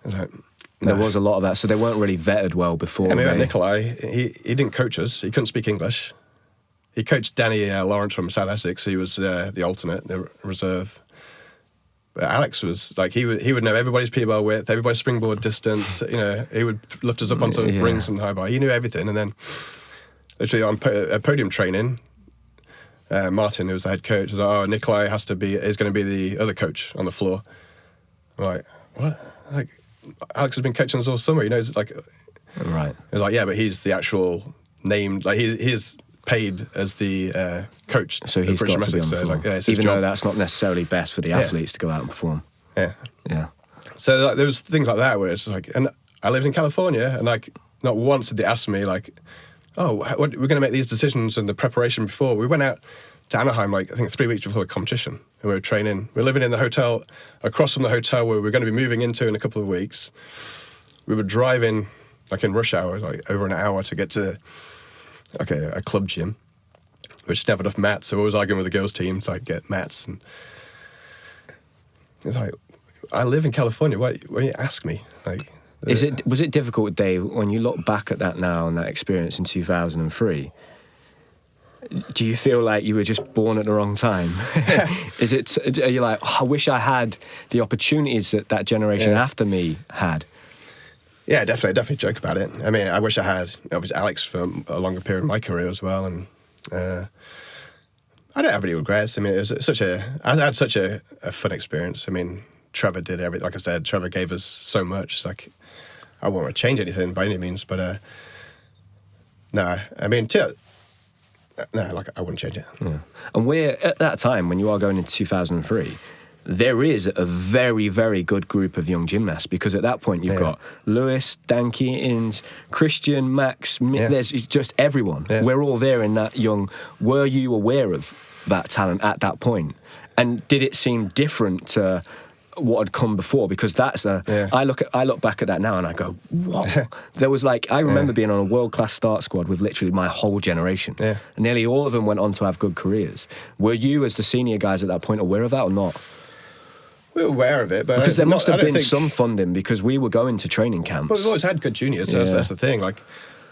I was no. There was a lot of that, so they weren't really vetted well before. And we had Nikolai. He didn't coach us. He couldn't speak English. He coached Danny Lawrence from South Essex. He was the alternate, the reserve. But Alex was he would know everybody's P-bar width, everybody's springboard distance. He would lift us up onto rings and high bar. He knew everything. And then, literally on podium training, Martin, who was the head coach, was Nikolai is going to be the other coach on the floor. I'm what? Alex has been coaching us all summer. He knows Right. It was but he's the actual named he's paid as the coach. So he's got to be on the floor. Even though that's not necessarily best for the athletes to go out and perform. Yeah. Yeah. So there was things like that where it's and I lived in California, and not once did they ask me we're going to make these decisions and the preparation before. We went out to Anaheim, I think 3 weeks before the competition, and we were training. We were living in the hotel, across from the hotel where we were going to be moving into in a couple of weeks. We were driving, in rush hour, over an hour to get to a club gym, which didn't have enough mats, so I was arguing with the girls' team to get mats. And it's I live in California, why don't you ask me? Was it difficult, Dave, when you look back at that now and that experience in 2003? Do you feel like you were just born at the wrong time? Are you I wish I had the opportunities that generation after me had? Yeah, definitely joke about it. I mean, I wish I had obviously Alex for a longer period of my career as well, and I don't have any regrets. I mean, I had such a fun experience. I mean, Trevor did everything. Like I said, Trevor gave us so much. It's like, I won't want to change anything by any means, but no, I mean, like I wouldn't change it. Yeah. And we're at that time when you are going into 2003. There is a very, very good group of young gymnasts, because at that point you've got Lewis, Dan Keatings, Christian, Max, there's just everyone. Yeah. We're all there in that young. Were you aware of that talent at that point? And did it seem different to what had come before? Because that's I look back at that now and I go, what? There was like, I remember being on a world-class start squad with literally my whole generation. Yeah. And nearly all of them went on to have good careers. Were you, as the senior guys at that point, aware of that or not? We were aware of it, but because there must have been some funding, because we were going to training camps. But we've always had good juniors, so that's the thing. Like,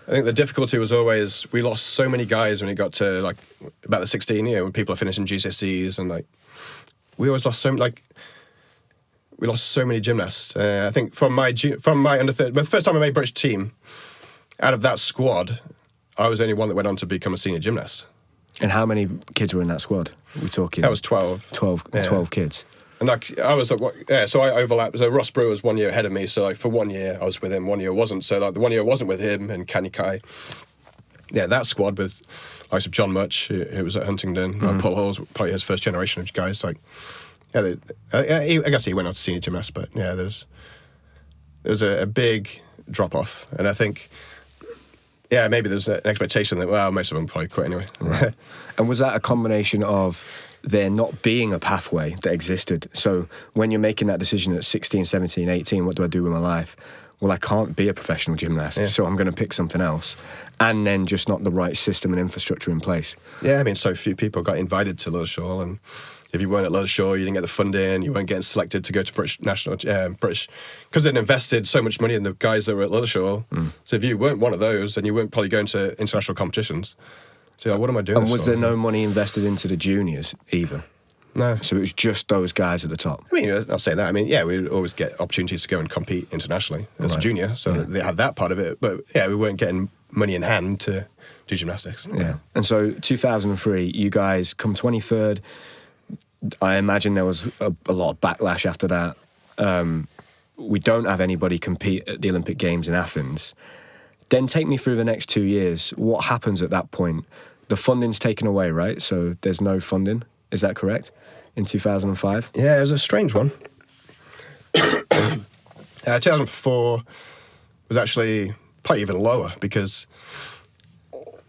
I think the difficulty was always we lost so many guys when it got to like about the 16 year when people are finishing GCSEs, and like we always lost we lost so many gymnasts. I think from my under 30, the first time I made British team, out of that squad, I was the only one that went on to become a senior gymnast. And how many kids were in that squad? We're talking. That was 12. 12 kids. And like I was so I overlapped. So Ross Brewer was 1 year ahead of me. So like for 1 year I was with him, 1 year wasn't. So like the 1 year I wasn't with him and Kanye Kai. Yeah, that squad with likes of John Much, who was at Huntingdon, like Paul Hall's probably his first generation of guys. Like, I guess he went on to senior gymnast, but yeah, there was a big drop off, and I think. Yeah, maybe there's an expectation that, well, most of them probably quit anyway. Right. And was that a combination of there not being a pathway that existed? So when you're making that decision at 16, 17, 18, what do I do with my life? Well, I can't be a professional gymnast, so I'm going to pick something else. And then just not the right system and infrastructure in place. Yeah, I mean, so few people got invited to Lilleshall, and if you weren't at Lilleshall, you didn't get the funding, you weren't getting selected to go to British because they'd invested so much money in the guys that were at Lilleshall. So if you weren't one of those, then you weren't probably going to international competitions. So like, what am I doing? And was there no money invested into the juniors either? No. So it was just those guys at the top? I mean, I'll say that. I mean, yeah, we'd always get opportunities to go and compete internationally as a junior, so they had that part of it. But yeah, we weren't getting money in hand to do gymnastics. Yeah. And so 2003, you guys come 23rd. I imagine there was a lot of backlash after that. We don't have anybody compete at the Olympic Games in Athens. Then take me through the next 2 years. What happens at that point? The funding's taken away, right? So there's no funding. Is that correct? In 2005? Yeah, it was a strange one. 2004 was actually probably even lower because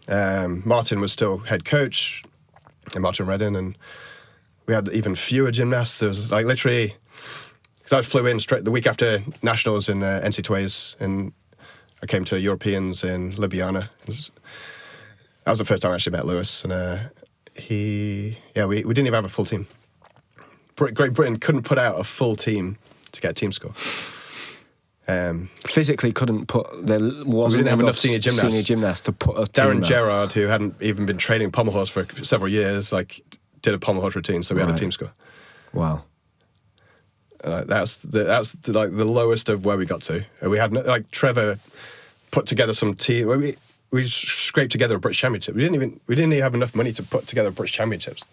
Martin was still head coach, and Martin Redden, and we had even fewer gymnasts. It was like literally, because I flew in straight the week after nationals in NC2As, and I came to Europeans in Ljubljana. That was the first time I actually met Lewis, and we didn't even have a full team. Great Britain couldn't put out a full team to get a team score. Physically couldn't put. There wasn't we didn't have enough senior gymnasts to put a Darren team Gerrard, who hadn't even been training pommel horse for several years, like did a pommel horse routine, so we had a team score. Wow. That's the lowest of where we got to. We had Trevor put together some team. We scraped together a British Championship. We didn't even have enough money to put together British Championships.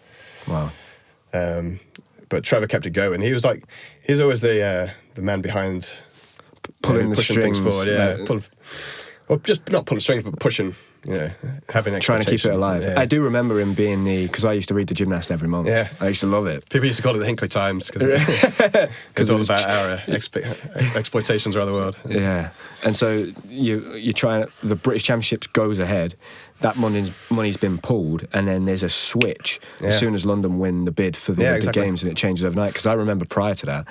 Wow. But Trevor kept it going. He's always the man behind pushing things forward. Yeah, just not pulling strings, but pushing. Yeah, having trying to keep it alive. Yeah. I do remember him being because I used to read the Gymnast every month. Yeah, I used to love it. People used to call it the Hinkley Times because it's all about our exploitations around the world. Yeah, and so you try. The British Championships goes ahead. That money's been pulled, and then there's a switch as soon as London win the bid for the Olympic Games, and it changes overnight. Because I remember prior to that,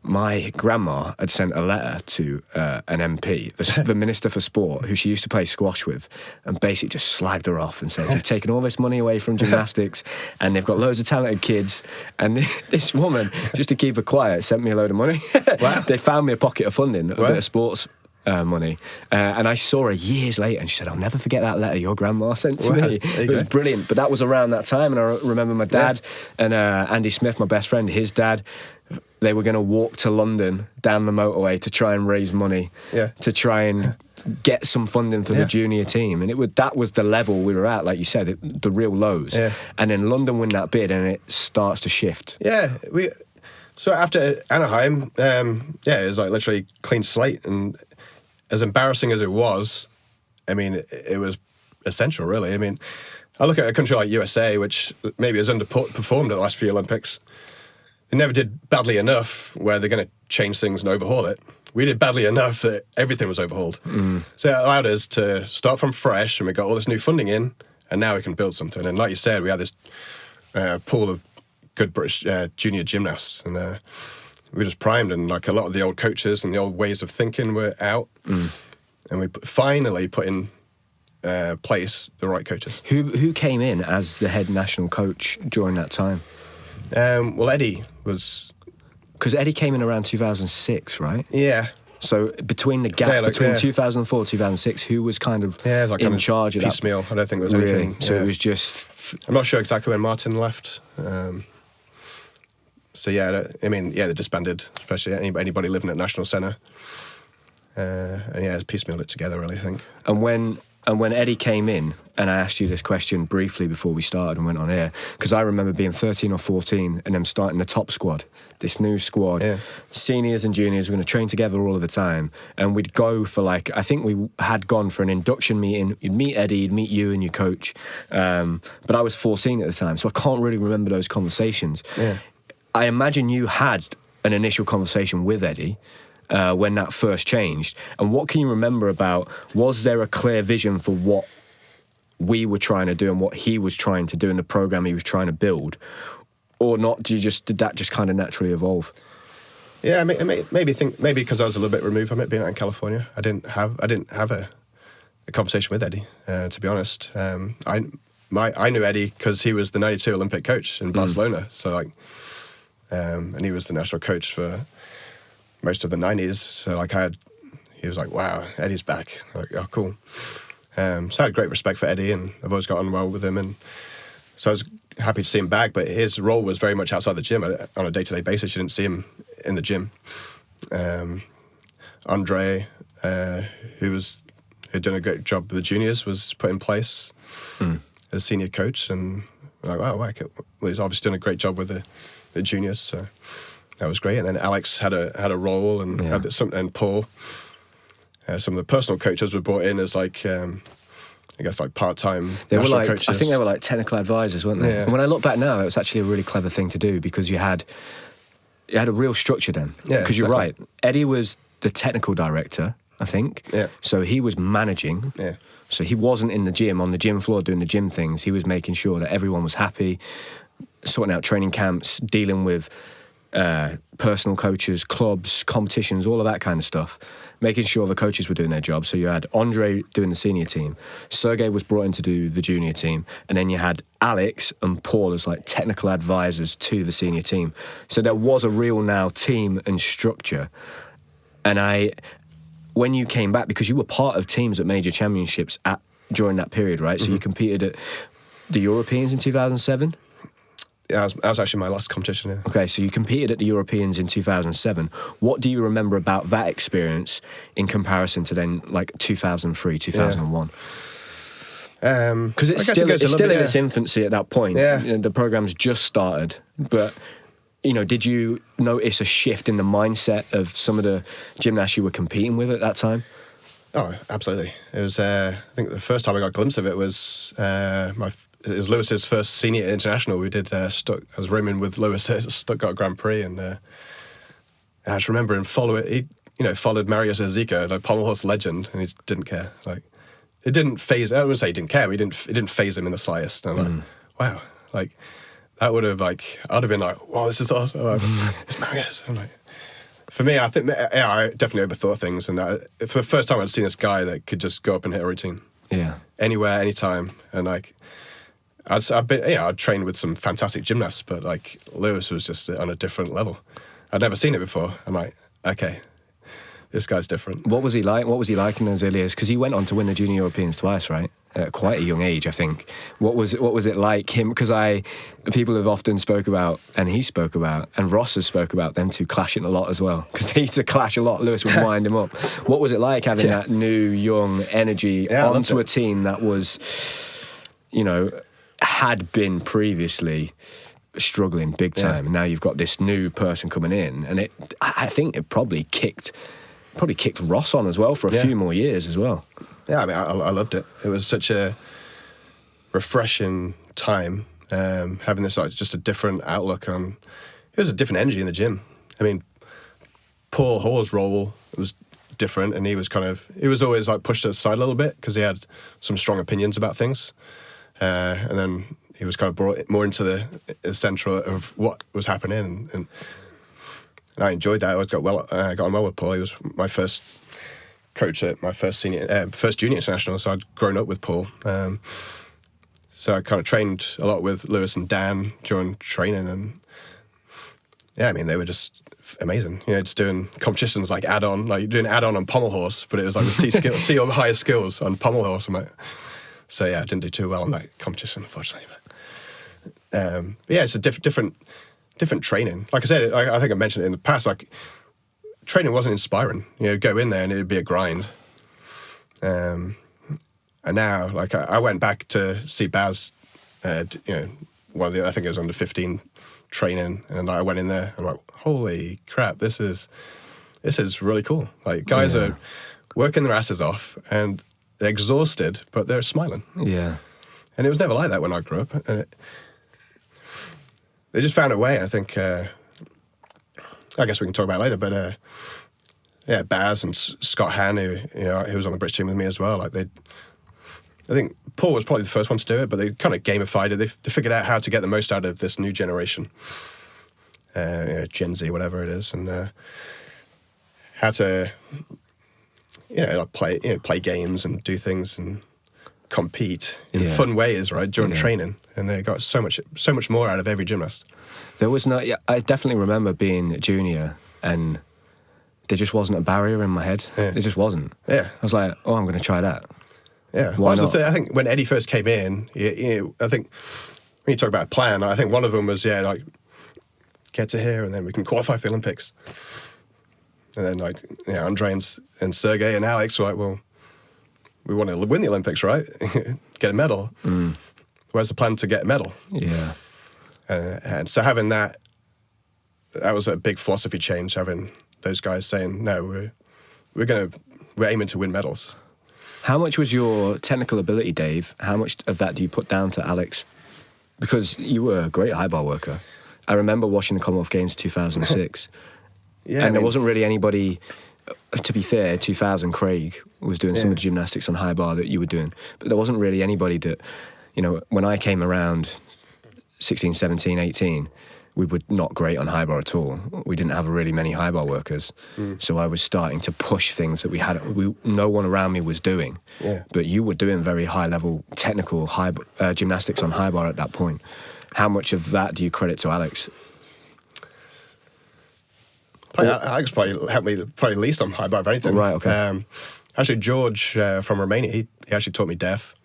my grandma had sent a letter to an MP, the Minister for Sport, who she used to play squash with, and basically just slagged her off and said, "You've taken all this money away from gymnastics, and they've got loads of talented kids." And this woman, just to keep her quiet, sent me a load of money. Wow. They found me a pocket of funding, a bit of sports money, and I saw her years later, and she said, "I'll never forget that letter your grandma sent to me." It was brilliant. But that was around that time, and I remember my dad and Andy Smith, my best friend, his dad, they were going to walk to London down the motorway to try and raise money to try and get some funding for the junior team, and that was the level we were at, like you said, the real lows. Yeah. And then London win that bid, and it starts to shift. Yeah, so after Anaheim, it was like literally clean slate, and as embarrassing as it was, I mean, it was essential, really. I mean, I look at a country like USA, which maybe has underperformed at the last few Olympics. They never did badly enough where they're going to change things and overhaul it. We did badly enough that everything was overhauled. So it allowed us to start from fresh, and we got all this new funding in, and now we can build something. And like you said, we had this pool of good British junior gymnasts, and we were just primed, and like a lot of the old coaches and the old ways of thinking were out, and we finally put in place the right coaches. Who came in as the head national coach during that time? Well, Eddie was... Because Eddie came in around 2006, right? Yeah. So between the gap between 2004 2006, who was kind of in charge of that? Piecemeal. I don't think it was anything. So it was just... I'm not sure exactly when Martin left. So they disbanded, especially anybody living at National Centre. And piecemealed it together, really, I think. And when Eddie came in, and I asked you this question briefly before we started and went on air, because I remember being 13 or 14 and them starting the top squad, this new squad. Yeah. Seniors and juniors were going to train together all of the time, and we'd go for I think we had gone for an induction meeting. You'd meet Eddie, you'd meet you and your coach. But I was 14 at the time, so I can't really remember those conversations. Yeah. I imagine you had an initial conversation with Eddie when that first changed. And what can you remember about, was there a clear vision for what we were trying to do and what he was trying to do in the program he was trying to build? Or not, did that just kind of naturally evolve? Yeah, maybe because I was a little bit removed from it, being out in California. I didn't have a conversation with Eddie, to be honest. I knew Eddie because he was the 92 Olympic coach in Barcelona. So and he was the national coach for most of the 90s. So he was like, wow, Eddie's back. Like, oh, cool. So I had great respect for Eddie, and I've always got on well with him. And so I was happy to see him back, but his role was very much outside the gym on a day-to-day basis. You didn't see him in the gym. Andre, who'd done a great job with the juniors, was put in place as senior coach, and like, wow, he's obviously done a great job with the juniors, so that was great. And then Alex had a role, and and Paul. Some of the personal coaches were brought in as part-time national coaches. I think they were technical advisors, weren't they? Yeah. And when I look back now, it was actually a really clever thing to do, because you had a real structure then. Yeah, because you're right. Eddie was the technical director, I think. Yeah. So he was managing. Yeah. So he wasn't in the gym, on the gym floor doing the gym things. He was making sure that everyone was happy, sorting out training camps, dealing with personal coaches, clubs, competitions, all of that kind of stuff, making sure the coaches were doing their job. So you had Andre doing the senior team, Sergey was brought in to do the junior team, and then you had Alex and Paul as technical advisors to the senior team. So there was a real now team and structure. And when you came back, because you were part of teams at major championships during that period, right? So you competed at the Europeans in 2007? Yeah, that was actually my last competition, yeah. Okay, so you competed at the Europeans in 2007. What do you remember about that experience in comparison to then 2003, 2001? Because it's still in its infancy at that point. Yeah. The program's just started, but did you notice a shift in the mindset of some of the gymnasts you were competing with at that time? Oh, absolutely. It was. I think the first time I got a glimpse of it was it was Lewis's first senior international. We did I was rooming with Lewis at Stuttgart Grand Prix, and I just remember him following. He followed Mario Zico, pommel horse legend, and he didn't care. It didn't phase. I wouldn't say he didn't care. But it didn't phase him in the slightest. And I'm wow, that would have I'd have been wow, this is awesome. It's Marius. I'm for me, I think I definitely overthought things, and for the first time I'd seen this guy that could just go up and hit a routine. Yeah. Anywhere, anytime, and I'd trained with some fantastic gymnasts, but Lewis was just on a different level. I'd never seen it before. I'm okay. this guy's different. What was he like? What was he like in those early years? Because he went on to win the Junior Europeans twice, right? At quite a young age, I think. What was it like him? Because people have often spoke about, and he spoke about, and Ross has spoke about them two clashing a lot as well. Because they used to clash a lot. Lewis would wind him up. What was it like having that new, young energy onto a team that was, had been previously struggling big time, and now you've got this new person coming in, and I think it probably kicked Ross on as well for a few more years as well. Yeah, I mean, I loved it. It was such a refreshing time, having this just a different outlook on. It was a different energy in the gym. I mean, Paul Hoare's role was different, and he was always like pushed aside a little bit because he had some strong opinions about things, and then he was kind of brought more into the central of what was happening, and I enjoyed that. I got on well with Paul. He was my first coach at my first junior international, so I'd grown up with Paul. So I kind of trained a lot with Lewis and Dan during training, and I mean, they were just amazing. Just doing competitions like add-on, like doing add-on on pommel horse, but it was like with C or higher skills on pommel horse. So I didn't do too well on that competition, unfortunately. But it's a different training. Like I said, I think I mentioned it in the past. Like, training wasn't inspiring. Go in there and it'd be a grind. And now, like, I went back to see Baz. One of the, I think it was under 15 training, and I went in there. I'm like, holy crap, this is really cool. Like, guys are working their asses off, and they're exhausted, but they're smiling. Yeah. And it was never like that when I grew up. And they just found a way. I think. I guess we can talk about it later, but Baz and Scott Han, who was on the British team with me as well. Like I think Paul was probably the first one to do it, but they kind of gamified it. They figured out how to get the most out of this new generation, Gen Z, whatever it is, and how to play games and do things and compete in fun ways, right, during training. And they got so much more out of every gymnast. There was I definitely remember being a junior, and there just wasn't a barrier in my head. There just wasn't. I was like, oh, I'm going to try that. Why not? I think when Eddie first came in, I think when you talk about a plan, I think one of them was, like, get to here and then we can qualify for the Olympics. And then, like, Andre and Sergey and Alex were like, well, we want to win the Olympics, right? Get a medal. Where's the plan to get a medal? Yeah. And so having that was a big philosophy change, having those guys saying, no, we're aiming to win medals. How much was your technical ability, Dave? How much of that do you put down to Alex? Because you were a great high bar worker. I remember watching the Commonwealth Games 2006. There wasn't really anybody, to be fair, 2000 Craig was doing some of the gymnastics on high bar that you were doing. But there wasn't really anybody that, when I came around 16, 17, 18, we were not great on high bar at all. We didn't have really many high bar workers. So I was starting to push things that no one around me was doing. But you were doing very high level technical gymnastics on high bar at that point. How much of that do you credit to Alex? Alex probably helped me least on high bar of anything. Right, okay. Actually, George from Romania, he actually taught me def.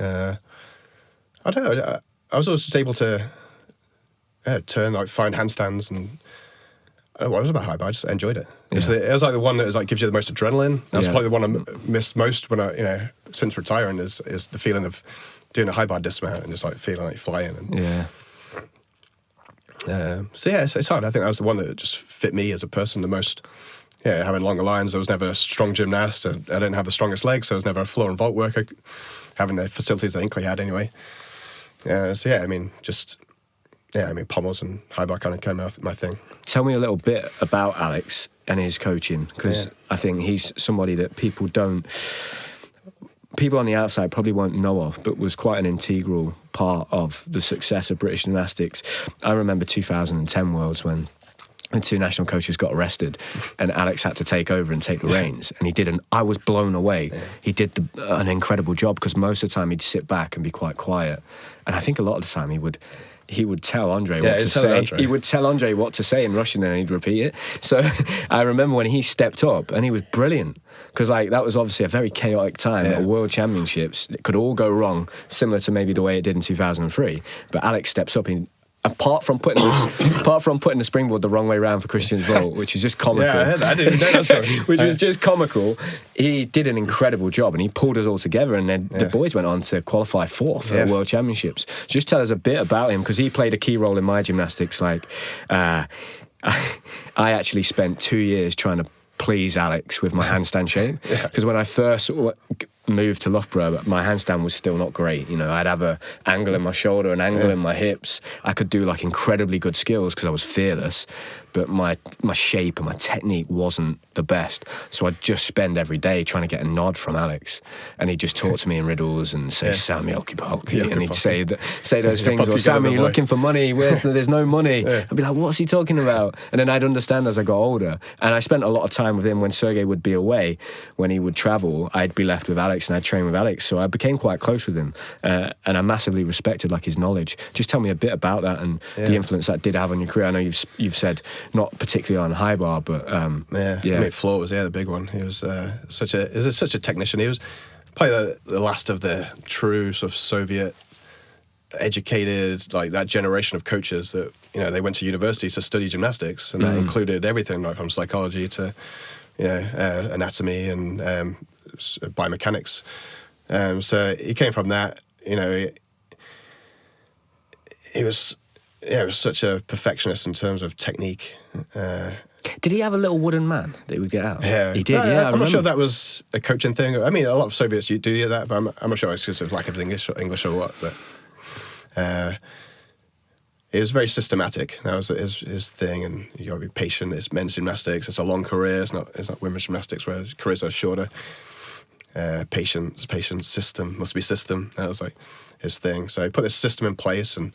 I don't know. I was always just able to turn, like, find handstands, and I don't know what it was about high bar. I just enjoyed it. It was like the one that was, like, gives you the most adrenaline. That's probably the one I missed most when since retiring is the feeling of doing a high bar dismount and just, like, feeling like flying. And, it's hard. I think that was the one that just fit me as a person the most. Having longer lines. I was never a strong gymnast. I didn't have the strongest legs, so I was never a floor and vault worker, having the facilities that Hinley had anyway. Pommels and high bar kind of came out my thing. Tell me a little bit about Alex and his coaching, because I think he's somebody that people on the outside probably won't know of, but was quite an integral part of the success of British gymnastics. I remember 2010 Worlds when the two national coaches got arrested and Alex had to take over and take the reins, and he did, and I was blown away. He did an incredible job, because most of the time he'd sit back and be quite quiet, and I think a lot of the time he would he would tell Andre what to say. He would tell Andre what to say in Russian and he'd repeat it. So I remember when he stepped up and he was brilliant. Because that was obviously a very chaotic time at World Championships. It could all go wrong, similar to maybe the way it did in 2003. But Alex steps up. Apart from putting the springboard the wrong way around for Christian's vault, which is just comical. Yeah, I heard that. I didn't know that story. Which was just comical. He did an incredible job and he pulled us all together. And then the boys went on to qualify fourth at the World Championships. Just tell us a bit about him, because he played a key role in my gymnastics. I actually spent 2 years trying to please Alex with my handstand shape, because when I first moved to Loughborough, my handstand was still not great. I'd have an angle in my shoulder, an angle in my hips. I could do incredibly good skills because I was fearless, but my shape and my technique wasn't the best. So I'd just spend every day trying to get a nod from Alex, and he'd just talk to me in riddles and say, "Sammy, and he'd say those things, or "Sammy, you're looking for money. There's no money." I'd be like, "What's he talking about?" And then I'd understand as I got older. And I spent a lot of time with him when Sergey would be away. When he would travel, I'd be left with Alex and I'd train with Alex. So I became quite close with him, and I massively respected his knowledge. Just tell me a bit about that and the influence that did have on your career. I know you've said not particularly on high bar, but floor was the big one. He was such a technician. He was probably the last of the true sort of Soviet educated, that generation of coaches that they went to university to study gymnastics, and that included everything from psychology to anatomy and biomechanics. So he came from that. He was such a perfectionist in terms of technique. Did he have a little wooden man that he would get out? Yeah, he did. I'm not sure that was a coaching thing. I mean, a lot of Soviets do that, but I'm not sure it's because of lack of English or what. But it was very systematic. That was his thing, and you got to be patient. It's men's gymnastics. It's a long career. It's not women's gymnastics, whereas careers are shorter. Patience, system, must be system. That was his thing. So he put this system in place, and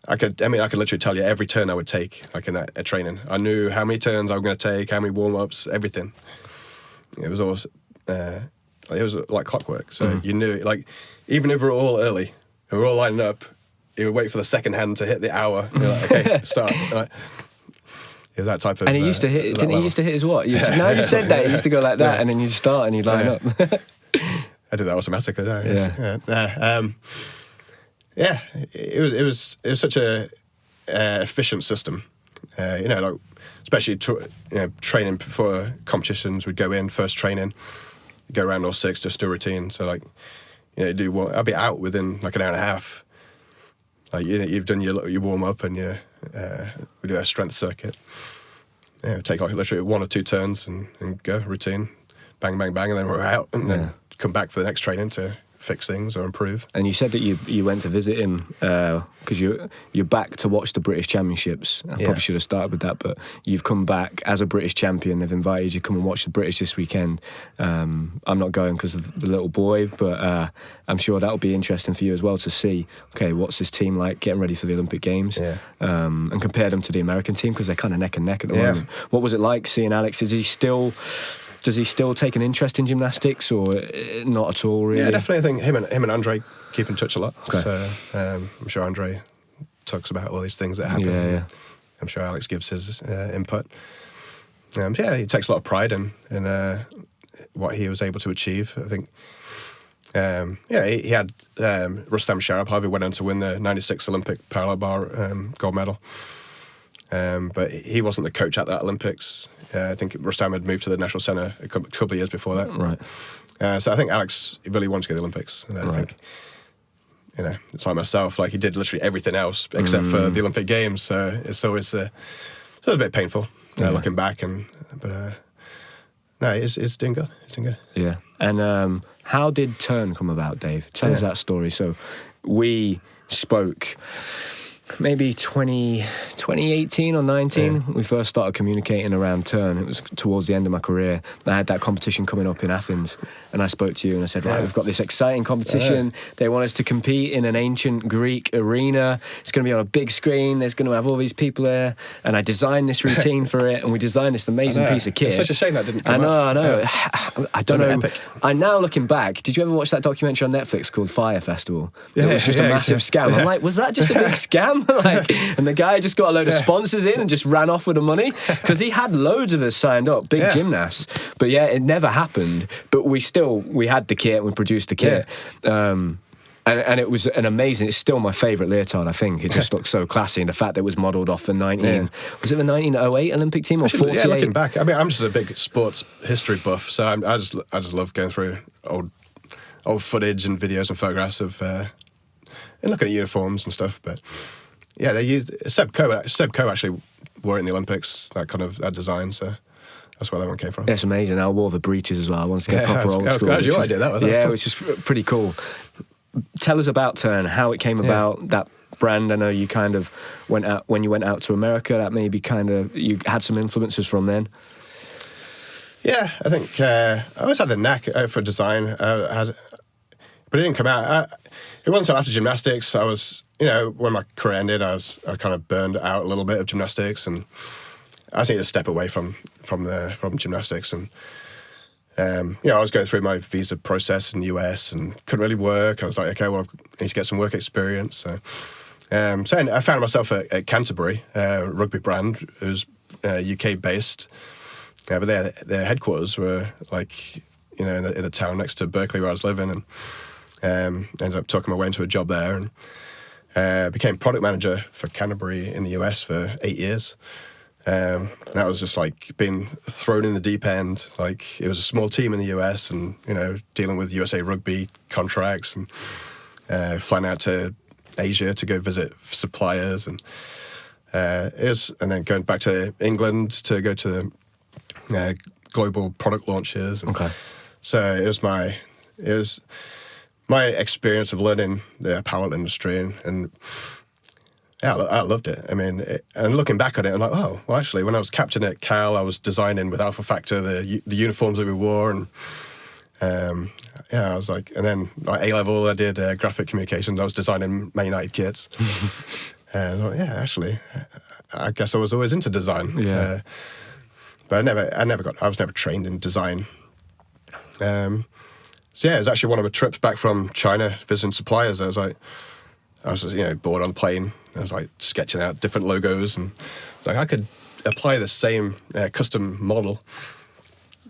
I could literally tell you every turn I would take, in that training. I knew how many turns I was going to take, how many warm-ups, everything. It was all, it was like clockwork. So you knew, even if we were all early and we were all lining up, he would wait for the second hand to hit the hour. And you're like, okay, start. It was that type of. And he used to hit. Didn't he used to hit his what? Now you said that he used to go like that, and then you start and you line up. I did that automatically. It was such a efficient system. Especially training before competitions. We'd go in first training, go around all 6, just do a routine. So I'd be out within an hour and a half. You've done your warm up and we do a strength circuit. Take literally 1 or 2 turns and go routine, bang, bang, bang, and then we're out and then come back for the next training to fix things or improve. And you said that you went to visit him because you're back to watch the British Championships. I probably should have started with that, but you've come back as a British champion. They've invited you to come and watch the British this weekend. I'm not going because of the little boy, but I'm sure that'll be interesting for you as well to see, okay, what's this team like getting ready for the Olympic Games, and compare them to the American team because they're kind of neck and neck at the moment. What was it like seeing Alex? Does he still take an interest in gymnastics, or not at all, really? Yeah, definitely. I think him and Andre keep in touch a lot. Okay. So I'm sure Andre talks about all these things that happen. Yeah. I'm sure Alex gives his input. He takes a lot of pride in what he was able to achieve. I think. He had Rustam Sharapov, who went on to win the '96 Olympic parallel bar gold medal. But he wasn't the coach at that Olympics. I think Rustam had moved to the National Centre a couple of years before that. Right. So I think Alex really wanted to go to the Olympics. And I think, it's like myself, he did literally everything else except for the Olympic Games. So it's always a bit painful looking back. But it's doing good. It's doing good. Yeah. And how did Turn come about, Dave? Tell us that story. So we spoke maybe 2018 or 19, we first started communicating around turn. It was towards the end of my career. I had that competition coming up in Athens, and I spoke to you and I said, right, we've got this exciting competition. They want us to compete in an ancient Greek arena. It's going to be on a big screen. There's going to have all these people there. And I designed this routine for it, and we designed this amazing piece of kit. It's such a shame that didn't come I know. Yeah. I don't know. Epic. I'm now looking back. Did you ever watch that documentary on Netflix called Fire Festival? It was just a massive scam. I'm like, was that just a big scam? And the guy just got a load of sponsors in and just ran off with the money, because he had loads of us signed up, big gymnasts. But it never happened. But we had the kit, we produced the kit. And it was an amazing, it's still my favourite leotard, I think. It just looks so classy. And the fact that it was modelled off the was it the 1908 Olympic team or 48? Yeah, looking back, I mean, I'm just a big sports history buff, so I just love going through old footage and videos and photographs of and looking at uniforms and stuff. But yeah, they used Seb Coe actually wore it in the Olympics, that design. So that's where that one came from. Yeah, it's amazing. I wore the breeches as well. I wanted to get proper old school. That was your idea. That was it was just pretty cool. Tell us about Turn, how it came about, that brand. I know you kind of went out, when you went out to America, that maybe you had some influences from then. Yeah, I think I always had the knack for design, but it didn't come out. It wasn't until after gymnastics, I was, when my career ended, I kind of burned out a little bit of gymnastics, and I just needed to step away from gymnastics. And I was going through my visa process in the US and couldn't really work. I was like, okay, well, I need to get some work experience. So I found myself at Canterbury, a rugby brand. It was UK based, but their headquarters were in the town next to Berkeley where I was living, and ended up talking my way into a job there, and became product manager for Canterbury in the US for 8 years. And that was just being thrown in the deep end. It was a small team in the US, and dealing with USA Rugby contracts, and flying out to Asia to go visit suppliers, and then going back to England to go to global product launches. And so it was my experience of learning the apparel industry, and yeah, I loved it. I mean, and looking back at it, I'm like, oh, well, actually, when I was captain at Cal, I was designing with Alpha Factor the uniforms that we wore, and I was like, and then A-level, I did graphic communications. I was designing Man United kits. And I was like, yeah, actually, I guess I was always into design. Yeah. But I was never trained in design. So yeah, it was actually one of my trips back from China visiting suppliers. I was bored on the plane. I was sketching out different logos, and I could apply the same custom model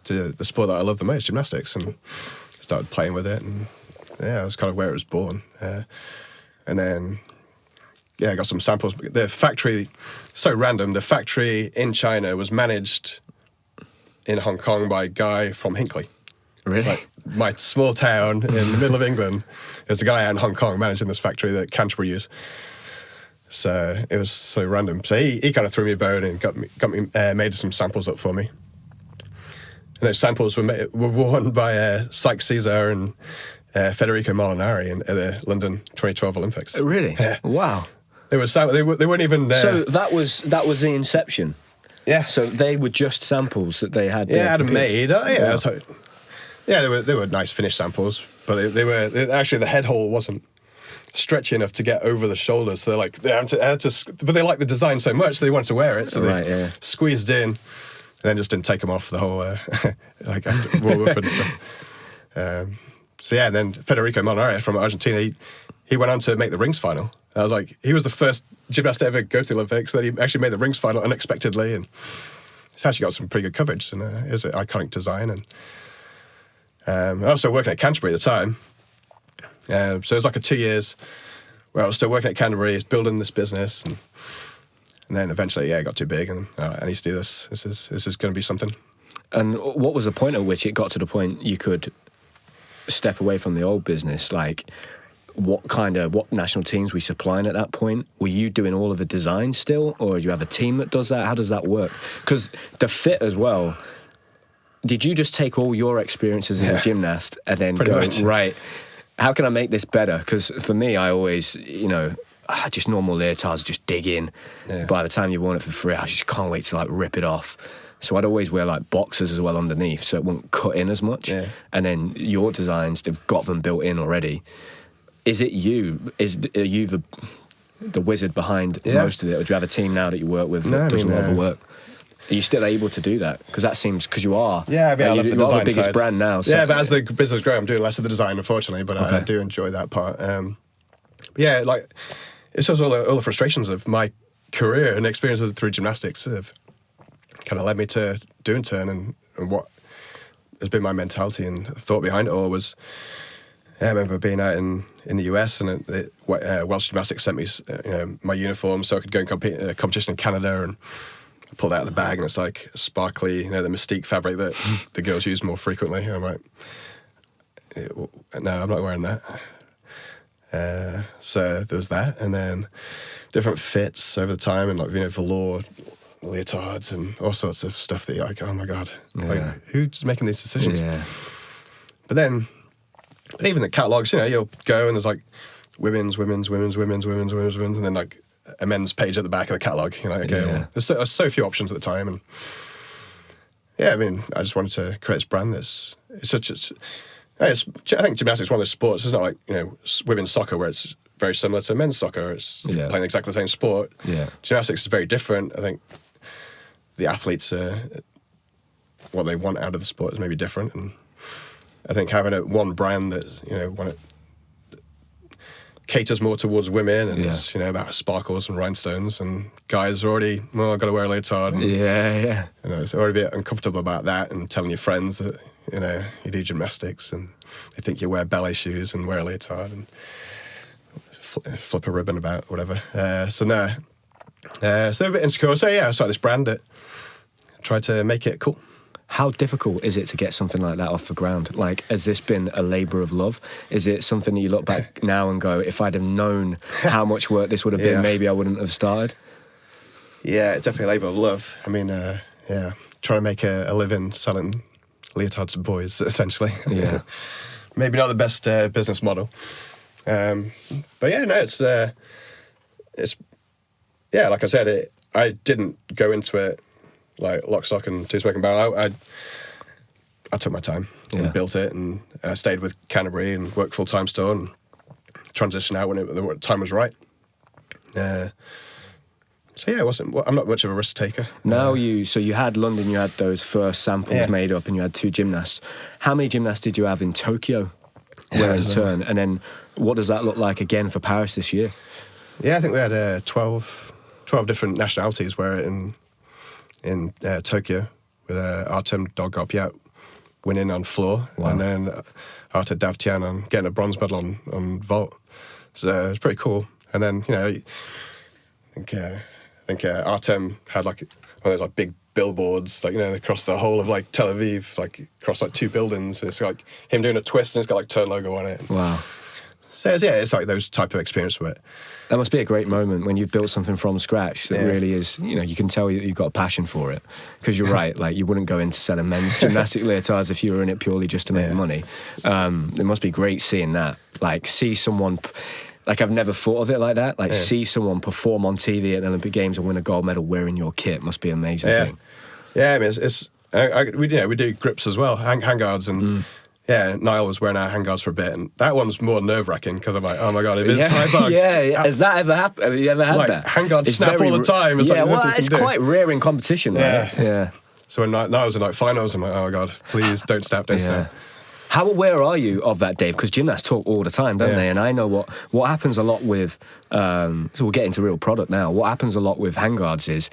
to the sport that I love the most, gymnastics, and started playing with it. And yeah, that's kind of where it was born. And then I got some samples. The factory, so random. The factory in China was managed in Hong Kong by a guy from Hinley. Really? My small town in the middle of England. There's a guy out in Hong Kong managing this factory that Canterbury used. So it was so random. So he kind of threw me a bone and got me made some samples up for me. And those samples were worn by Sykes Caesar and Federico Molinari at the London 2012 Olympics. Really? Yeah. Wow. They weren't even. So that was the inception. Yeah. So they were just samples that they had. Yeah, had them made. Yeah. Wow. They were nice finished samples, but they were actually the head hole wasn't stretchy enough to get over the shoulders. So they had to, but they liked the design so much, so they wanted to wear it. So they squeezed in, and then just didn't take them off the whole after warm up and stuff. So yeah, then Federico Molinari from Argentina, he went on to make the rings final. I was like, he was the first gymnast to ever go to the Olympics. Then he actually made the rings final unexpectedly, and it's actually got some pretty good coverage. And it was an iconic design. And I was still working at Canterbury at the time. So it was 2 years where I was still working at Canterbury, building this business. And then eventually, it got too big, and I need to do this. This is going to be something. And what was the point at which it got to the point you could step away from the old business? What national teams were you supplying at that point? Were you doing all of the design still, or do you have a team that does that? How does that work? Because the fit as well, did you just take all your experiences as a gymnast and then go, right, how can I make this better? Because for me, I always, just normal leotards, just dig in. Yeah. By the time you've worn it for 3 hours, you just can't wait to like rip it off. So I'd always wear like boxers as well underneath, so it won't cut in as much. Yeah. And then your designs, they've got them built in already. Is it you? Are you the wizard behind most of it, or do you have a team now that you work with that does a lot of the work? Are you still able to do that? Because that seems, because you are. Yeah, I mean, I love the design the biggest side. brand now. So. Yeah, but as the business grows, I'm doing less of the design, unfortunately, but I do enjoy that part. Yeah, like, it's just all the frustrations of my career and experiences through gymnastics have kind of led me to doing turn, and what has been my mentality and thought behind it all was, I remember being out in the US, and Welsh Gymnastics sent me my uniform so I could go and compete in a competition in Canada, and I pulled it out of the bag, and it's like sparkly, the Mystique fabric that the girls use more frequently. And I'm like, no, I'm not wearing that. So there was that, and then different fits over the time, and like velour leotards and all sorts of stuff that you're like, oh my God, like, who's making these decisions? Yeah. But even the catalogs, you'll go and there's like women's, and then like a men's page at the back of the catalogue. You're like, okay, well, there's so few options at the time, and I mean, I just wanted to create this brand that's I think gymnastics is one of those sports. It's not like women's soccer where it's very similar to men's soccer. It's playing exactly the same sport. Yeah. Gymnastics is very different. I think the athletes, what they want out of the sport is maybe different, and I think having one brand that when it caters more towards women and it's about sparkles and rhinestones, and guys are already, I've got to wear a leotard. And, it's already a bit uncomfortable about that, and telling your friends that you do gymnastics and they think you wear ballet shoes and wear a leotard and flip a ribbon about, whatever. So they're a bit insecure. So I started this brand that tried to make it cool. How difficult is it to get something like that off the ground? Like, has this been a labour of love? Is it something that you look back now and go, if I'd have known how much work this would have been, maybe I wouldn't have started? Yeah, it's definitely a labour of love. I mean, trying to make a living selling leotards to boys, essentially. Yeah. Maybe not the best business model. But like I said, I didn't go into it like lock, stock, and two smoking barrel. I took my time and built it, and stayed with Canterbury and worked full-time still, and transitioned out when the time was right. I'm not much of a risk taker. Now you had London, you had those first samples made up, and you had 2 gymnasts. How many gymnasts did you have in Tokyo wearing turn? And then what does that look like again for Paris this year? Yeah, I think we had 12 different nationalities wearing in Tokyo, with Artem Dolgopiat winning on floor, and then Arta Davtyan on getting a bronze medal on vault. So it was pretty cool. And then I think Artem had like one of those like big billboards, like across the whole of like Tel Aviv, like across like 2 buildings. And it's like him doing a twist, and it's got like turn logo on it. Wow. So it's like those type of experience with it. That must be a great moment when you've built something from scratch that really is, you can tell you've got a passion for it. Because you're right, like you wouldn't go into selling men's gymnastic leotards if you were in it purely just to make money. It must be great seeing that. Like, see someone, like I've never thought of it like that. Like, see someone perform on TV at the Olympic Games and win a gold medal wearing your kit must be an amazing thing. Yeah, I mean, we do grips as well, handguards, and Niall was wearing our handguards for a bit, and that one's more nerve-wracking because I'm like, oh my God, it is high bar. Has that ever happened? Have you ever had that? Handguards snap all the time. It's quite rare in competition, right? Yeah. So when Niall was in like finals, I'm like, oh my God, please don't snap, don't snap. How aware are you of that, Dave? Because gymnasts talk all the time, don't they? And I know what happens a lot with, so we'll get into real product now. What happens a lot with handguards is,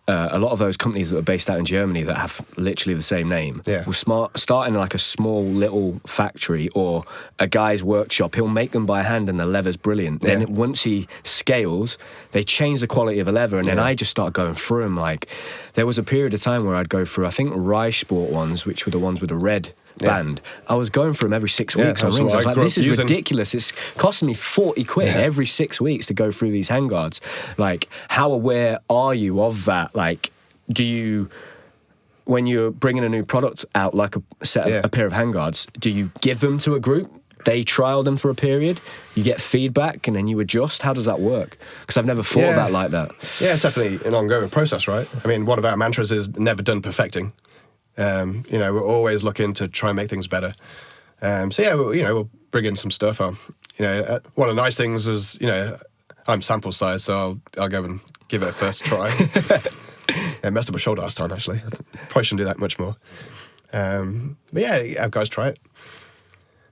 a lot of those companies that are based out in Germany that have literally the same name will start in like a small little factory or a guy's workshop. He'll make them by hand and the leather's brilliant. Then once he scales, they change the quality of a leather, and then I just start going through them. Like, there was a period of time where I'd go through, I think, Reich Sport ones, which were the ones with the red band. I was going through them every 6 weeks on rings. I was like, this is ridiculous. It's costing me 40 quid every 6 weeks to go through these handguards. Like, how aware are you of that? Like, do you, when you're bringing a new product out, like a pair of handguards, do you give them to a group they trial them for a period, you get feedback, and then you adjust? How does that work? Because I've never thought of that like that. Yeah, it's definitely an ongoing process, right? I mean, one of our mantras is never done perfecting. We're always looking to try and make things better. We'll bring in some stuff. One of the nice things is, I'm sample size, so I'll go and give it a first try. I messed up my shoulder last time, actually. I probably shouldn't do that much more. Have guys try it.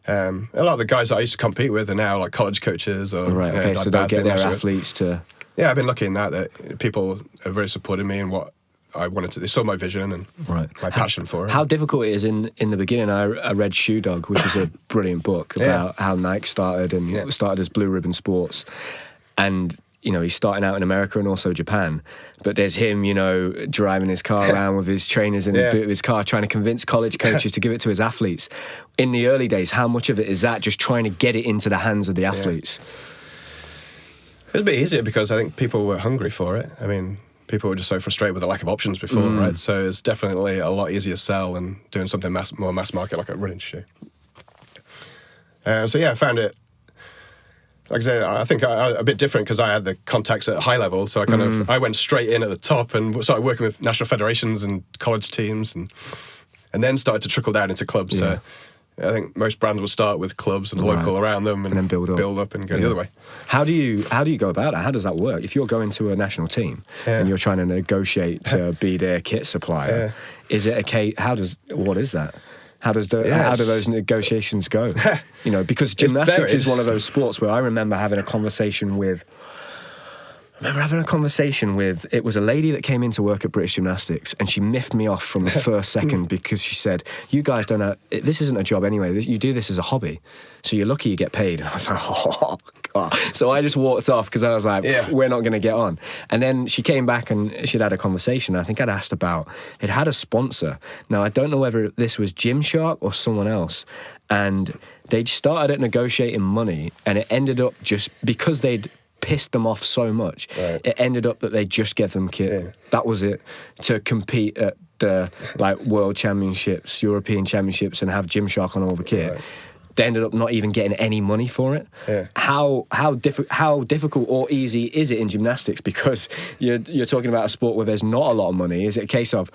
A lot of the guys that I used to compete with are now like college coaches. Or, right, okay, so they'll get their athletes to... Yeah, I've been lucky in that people have really supported me in what I wanted to. They saw my vision and my passion for it. How difficult it is in the beginning. I read Shoe Dog, which is a brilliant book about how Nike started and started as Blue Ribbon Sports. And, he's starting out in America and also Japan. But there's him, driving his car around with his trainers in the boot of his car, trying to convince college coaches to give it to his athletes. In the early days, how much of it is that just trying to get it into the hands of the athletes? It was a bit easier because I think people were hungry for it. I mean, people were just so frustrated with the lack of options before, right? So it's definitely a lot easier to sell than doing something more mass market like a running shoe. I found it, like I say, I think a bit different because I had the contacts at high level. So I went straight in at the top and started working with national federations and college teams and then started to trickle down into clubs. Yeah. So I think most brands will start with clubs and local around them and then build up and go the other way. How do you go about that? How does that work? If you're going to a national team and you're trying to negotiate to be their kit supplier, is it what is that? How do those negotiations go? Because gymnastics is one of those sports where I remember having a conversation with. It was a lady that came into work at British Gymnastics, and she miffed me off from the first second because she said, "You guys don't have, this isn't a job anyway. You do this as a hobby, so you're lucky you get paid." And I was like, "Oh God!" So I just walked off because I was like, "We're not going to get on." And then she came back and she'd had a conversation. I think I'd asked about it had a sponsor. Now I don't know whether this was Gymshark or someone else, and they started at negotiating money, and it ended up just because they'd pissed them off so much. Right. It ended up that they just gave them kit. Yeah. That was it, to compete at the World Championships, European Championships, and have Gymshark on all the kit. Right. They ended up not even getting any money for it. Yeah. How difficult or easy is it in gymnastics? Because you're talking about a sport where there's not a lot of money. Is it a case of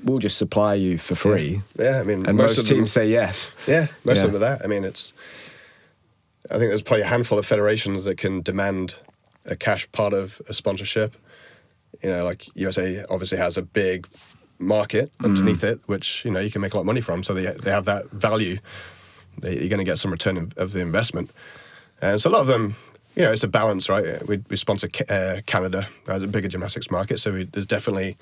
we'll just supply you for free? Yeah, I mean, and most teams say yes. Yeah, most of them are that. I mean, I think there's probably a handful of federations that can demand a cash part of a sponsorship. Like USA obviously has a big market underneath it, which, you can make a lot of money from. So they have that value. You're going to get some return of the investment. And so a lot of them, it's a balance, right? We sponsor Canada as a bigger gymnastics market. So there's definitely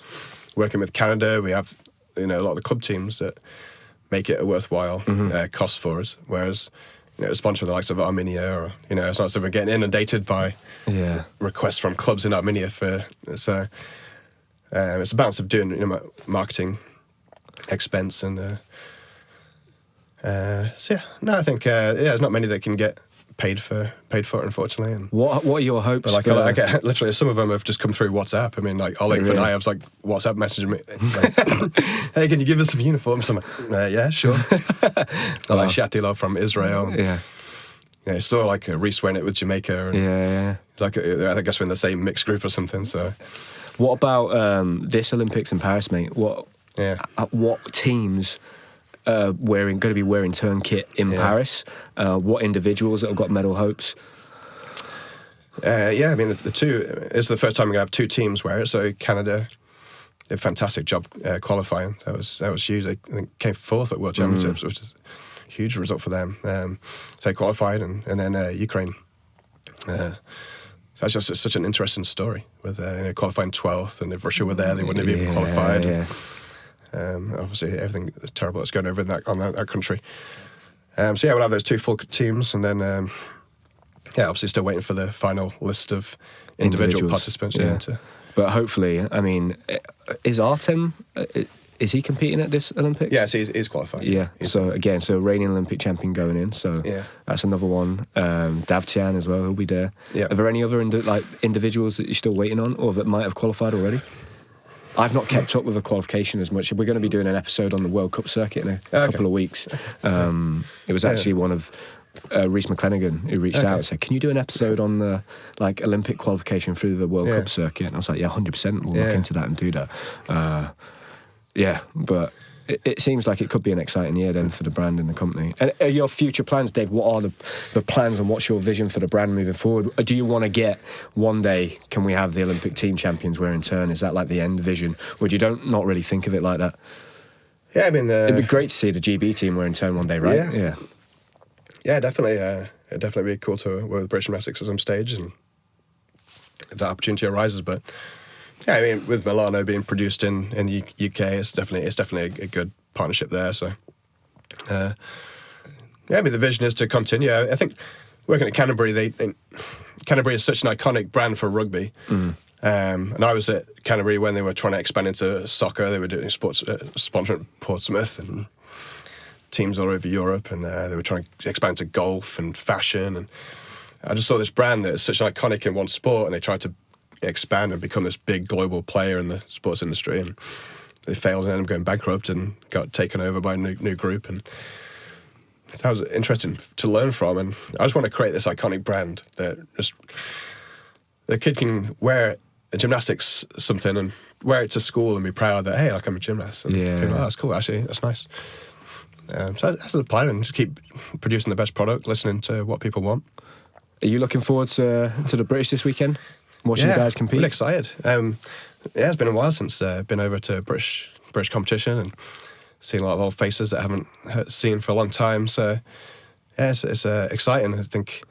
working with Canada. We have, a lot of the club teams that make it a worthwhile cost for us. Whereas, sponsoring the likes of Armenia, or it's not so we're getting inundated by requests from clubs in Armenia for. So it's a balance of doing marketing expense and. I think there's not many that can get paid for it, unfortunately. And what are your hopes? I get literally some of them have just come through WhatsApp. I mean, like Oleg Fanayev's like WhatsApp messaging me, like, "Hey, can you give us some uniforms?" I'm like, "Yeah, sure." Like Shatilov from Israel. Yeah, saw like Reese went it with Jamaica. And like I guess we're in the same mixed group or something. So, what about this Olympics in Paris, mate? What teams? Going to be wearing turn kit in Paris. What individuals that have got medal hopes? I mean, the two is the first time we're going to have two teams wear it. So Canada did a fantastic job qualifying. That was huge. They came fourth at World Championships, which is a huge result for them. So they qualified, and then Ukraine. That's just such an interesting story with qualifying 12th, and if Russia were there, they wouldn't have even qualified. Yeah. Obviously, everything terrible that's going over in that country. We'll have those two full teams, and then obviously still waiting for the final list of individual participants. But hopefully, I mean, is Artem? Is he competing at this Olympics? Yes, he's qualified. Yeah. So reigning Olympic champion going in. So that's another one. Davtyan as well. He'll be there. Yeah. Are there any other individuals that you're still waiting on, or that might have qualified already? I've not kept up with the qualification as much. We're going to be doing an episode on the World Cup circuit in a couple of weeks. It was actually one of Reece McClenaghan, who reached out and said, "Can you do an episode on the like Olympic qualification through the World Cup circuit?" And I was like, "Yeah, 100%. We'll look into that and do that." But it seems like it could be an exciting year then for the brand and the company. And your future plans, Dave? What are the plans, and what's your vision for the brand moving forward? Do you want to get one day? Can we have the Olympic team champions wear in turn? Is that like the end vision, or do you not really think of it like that? Yeah, I mean, it'd be great to see the GB team wear in turn one day, right? Yeah, definitely. It'd definitely be cool to work with British Gymnastics at some stage, and if that opportunity arises. But yeah, I mean, with Milano being produced in the UK, it's definitely a good partnership there. So yeah, I mean, the vision is to continue. I think working at Canterbury, Canterbury is such an iconic brand for rugby. And I was at Canterbury when they were trying to expand into soccer. They were doing sports sponsoring Portsmouth and teams all over Europe, and they were trying to expand into golf and fashion. And I just saw this brand that is such an iconic in one sport, and they tried to expand and become this big global player in the sports industry, and they failed and ended up going bankrupt and got taken over by a new group. And that was interesting to learn from. And I just want to create this iconic brand that just the kid can wear a gymnastics something and wear it to school and be proud that, hey, like, I'm a gymnast. And people, oh, that's cool, actually, that's nice. So that's the plan, and just keep producing the best product, listening to what people want. Are you looking forward to the British this weekend? Watching the guys compete? Really excited. It's been a while since been over to British competition and seen a lot of old faces that I haven't seen for a long time. So yeah, it's exciting. I think,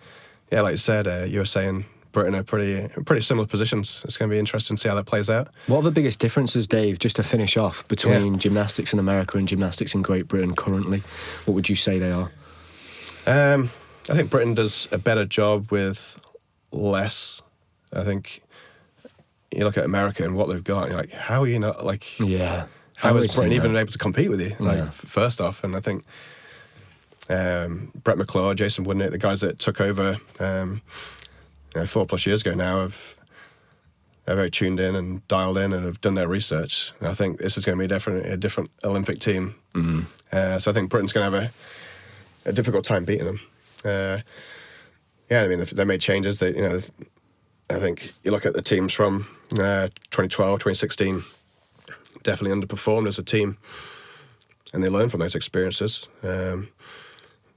yeah, like you said, you were saying Britain are pretty similar positions. It's going to be interesting to see how that plays out. What are the biggest differences, Dave, just to finish off, between gymnastics in America and gymnastics in Great Britain currently? What would you say they are? I think Britain does a better job with less. I think you look at America and what they've got, and you're like, how are you not, like, how is Britain even able to compete with you? Like, first off, and I think Brett McClure, Jason Woodnett, the guys that took over 4+ years ago now, they're very tuned in and dialed in and have done their research. And I think this is going to be definitely a different Olympic team. So I think Britain's going to have a difficult time beating them. I mean, they made changes. I think you look at the teams from 2012, 2016, definitely underperformed as a team, and they learned from those experiences. They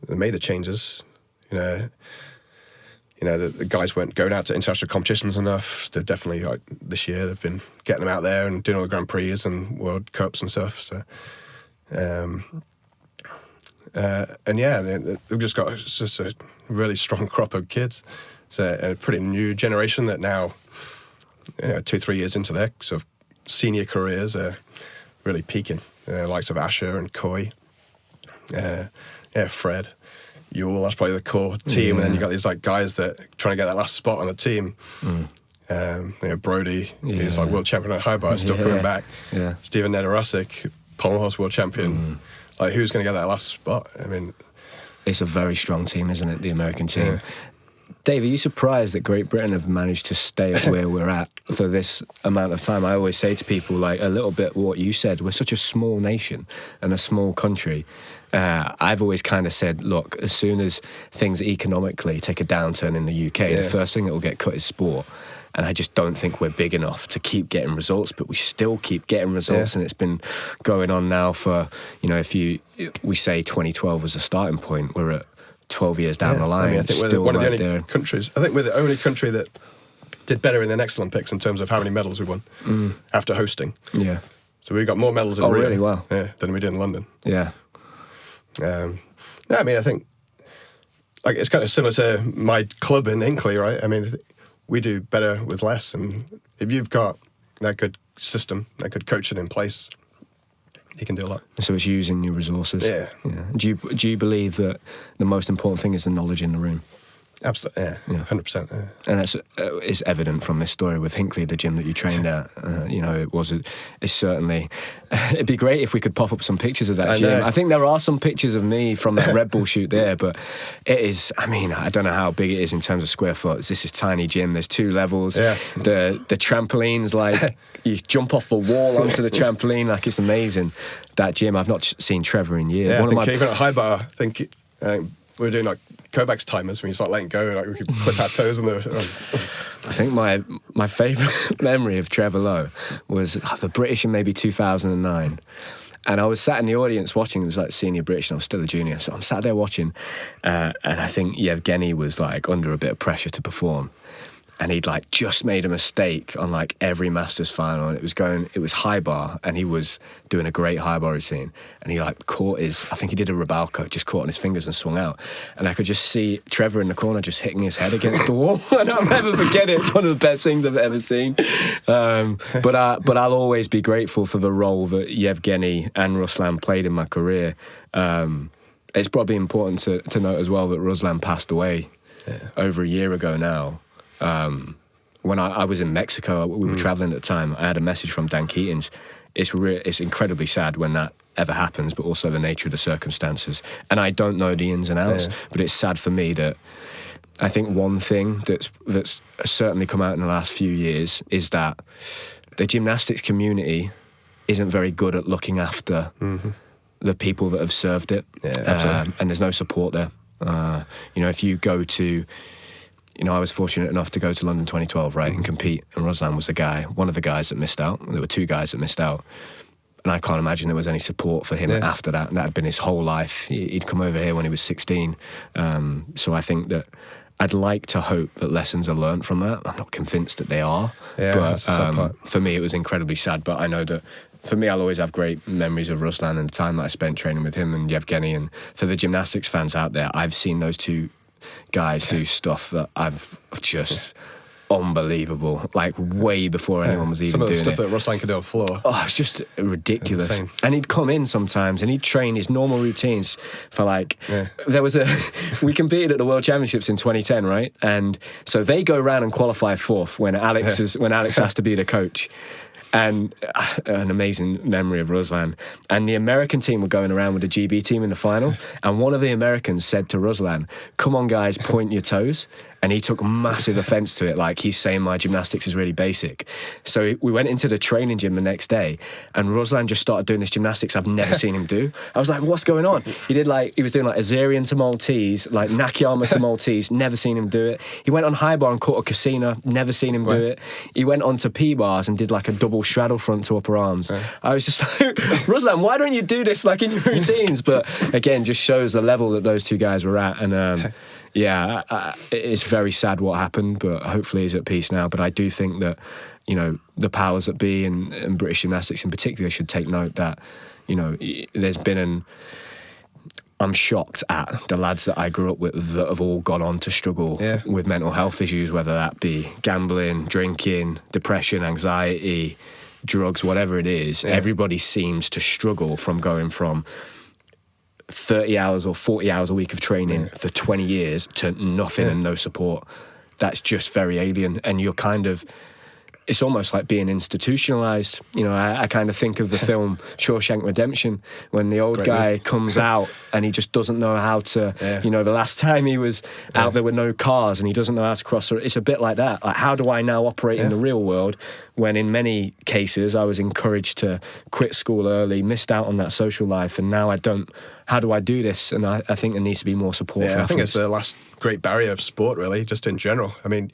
made the changes. The guys weren't going out to international competitions enough. They're definitely, like, this year, they've been getting them out there and doing all the Grand Prix and World Cups and stuff. So, they've just got just a really strong crop of kids. It's a pretty new generation that now, 2-3 years into their sort of senior careers, are really peaking. Likes of Asher and Coy, Fred, Ewell. That's probably the core team, and then you got these like guys that are trying to get that last spot on the team. Brody, who's like world champion at high bar, still coming back. Stephen Nedorosic, pommel horse world champion. Like, who's going to get that last spot? I mean, it's a very strong team, isn't it? The American team. Dave, are you surprised that Great Britain have managed to stay at where we're at for this amount of time? I always say to people, like, a little bit what you said, we're such a small nation and a small country. I've always kind of said, look, as soon as things economically take a downturn in the UK, the first thing that will get cut is sport. And I just don't think we're big enough to keep getting results, but we still keep getting results, and it's been going on now for, if we say 2012 was a starting point, we're at 12 years down the line. I mean, I think we're one of the only countries. I think we're the only country that did better in the next Olympics in terms of how many medals we won after hosting. Yeah. So we got more medals in Rio really? Wow. Than we did in London. Yeah. I mean, I think, like, it's kind of similar to my club in Hinley, right? I mean, we do better with less, and if you've got that good system, that good coaching in place, you can do a lot. So it's using your resources. Yeah. Do you believe that the most important thing is the knowledge in the room? Absolutely, 100%. Yeah. And it's evident from this story with Hinley, the gym that you trained at. It's certainly. It'd be great if we could pop up some pictures of that gym. I think there are some pictures of me from that Red Bull shoot there, but it is. I mean, I don't know how big it is in terms of square foot. This is tiny gym. There's 2 levels. Yeah. The trampolines, like, you jump off the wall onto the trampoline, like, it's amazing. That gym, I've not seen Trevor in years. Yeah, even at high bar, I think we're doing like Kovacs timers when you start letting go, like we could clip our toes on the. I think my favourite memory of Trevor Lowe was the British in maybe 2009. And I was sat in the audience watching. It was like senior British, and I was still a junior. So I'm sat there watching, and I think Yevgeny was like under a bit of pressure to perform. And he'd like just made a mistake on like every Masters final. And it was high bar, and he was doing a great high bar routine. And he like caught I think he did a Rabalko, just caught on his fingers and swung out. And I could just see Trevor in the corner just hitting his head against the wall. And I'll never forget it. It's one of the best things I've ever seen. But I'll always be grateful for the role that Yevgeny and Ruslan played in my career. It's probably important to note as well that Ruslan passed away over a year ago now. When I was in Mexico, we were traveling at the time. I had a message from Dan Keatings. It's incredibly sad when that ever happens, but also the nature of the circumstances. And I don't know the ins and outs, but it's sad for me that I think one thing that's certainly come out in the last few years is that the gymnastics community isn't very good at looking after the people that have served it. And there's no support there. If you go to... I was fortunate enough to go to London 2012, right, and compete. And Ruslan was one of the guys that missed out. There were two guys that missed out. And I can't imagine there was any support for him after that. And that had been his whole life. He'd come over here when he was 16. So I think that I'd like to hope that lessons are learned from that. I'm not convinced that they are. But for me, it was incredibly sad. But I know that for me, I'll always have great memories of Ruslan and the time that I spent training with him and Yevgeny. And for the gymnastics fans out there, I've seen those two guys do stuff that I've just unbelievable, like way before anyone was even doing it. Some of the stuff that Ruslan could do on the floor. Oh, it's just ridiculous. And he'd come in sometimes and he'd train his normal routines for like, we competed at the World Championships in 2010, right? And so they go around and qualify fourth when Alex has to be the coach. And an amazing memory of Ruslan. And the American team were going around with the GB team in the final. And one of the Americans said to Ruslan, "Come on, guys, point your toes." And he took massive offence to it. Like, he's saying my gymnastics is really basic. So we went into the training gym the next day, and Ruslan just started doing this gymnastics I've never seen him do. I was like, what's going on? He was doing like Azerian to Maltese, like Nakayama to Maltese, never seen him do it. He went on high bar and caught a casino, never seen him do it. He went on to P-bars and did like a double straddle front to upper arms. I was just like, Ruslan, why don't you do this like in your routines? But again, just shows the level that those two guys were at. And it's very sad what happened, but hopefully he's at peace now. But I do think that, the powers that be and British gymnastics in particular should take note that, there's been I'm shocked at the lads that I grew up with that have all gone on to struggle with mental health issues, whether that be gambling, drinking, depression, anxiety, drugs, whatever it is. Everybody seems to struggle from going from 30 hours or 40 hours a week of training for 20 years to nothing and no support. That's just very alien. And you're it's almost like being institutionalized. I kind of think of the film Shawshank Redemption, when the old guy comes out and he just doesn't know how to, the last time he was out there with no cars and he doesn't know how to cross. It's a bit like that. Like, how do I now operate in the real world when in many cases I was encouraged to quit school early, missed out on that social life, and now I don't. How do I do this? And I think there needs to be more support for athletes. I think it's the last great barrier of sport, really, just in general. I mean,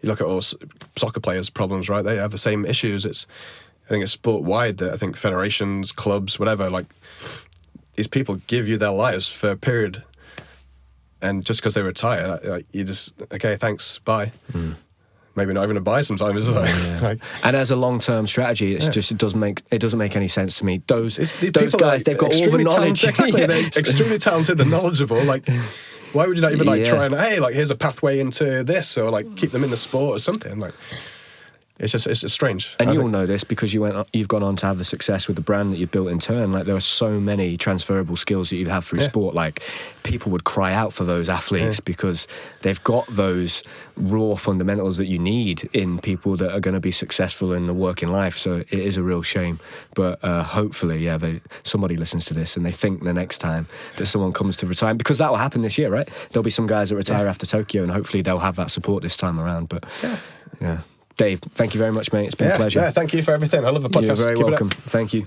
you look at all soccer players' problems, right? They have the same issues. I think it's sport-wide that I think federations, clubs, whatever, like, these people give you their lives for a period, and just because they retire, like, you just, okay, thanks, bye. Maybe not even a buy sometimes. And as a long-term strategy, it doesn't make any sense to me. Those guys, they've got all the knowledge. Exactly, they're extremely talented, they're knowledgeable. Like, why would you not even try and here's a pathway into this, or like keep them in the sport or something? Like, it's just strange. And you'll know this because you've gone on to have the success with the brand that you've built in turn. Like, there are so many transferable skills that you have through sport. Like, people would cry out for those athletes because they've got those raw fundamentals that you need in people that are going to be successful in the working life. So it is a real shame. But hopefully, somebody listens to this and they think the next time that someone comes to retire, because that will happen this year, right? There'll be some guys that retire after Tokyo, and hopefully they'll have that support this time around. But Dave, thank you very much, mate. It's been a pleasure. Yeah, thank you for everything. I love the podcast. You're very welcome. Thank you.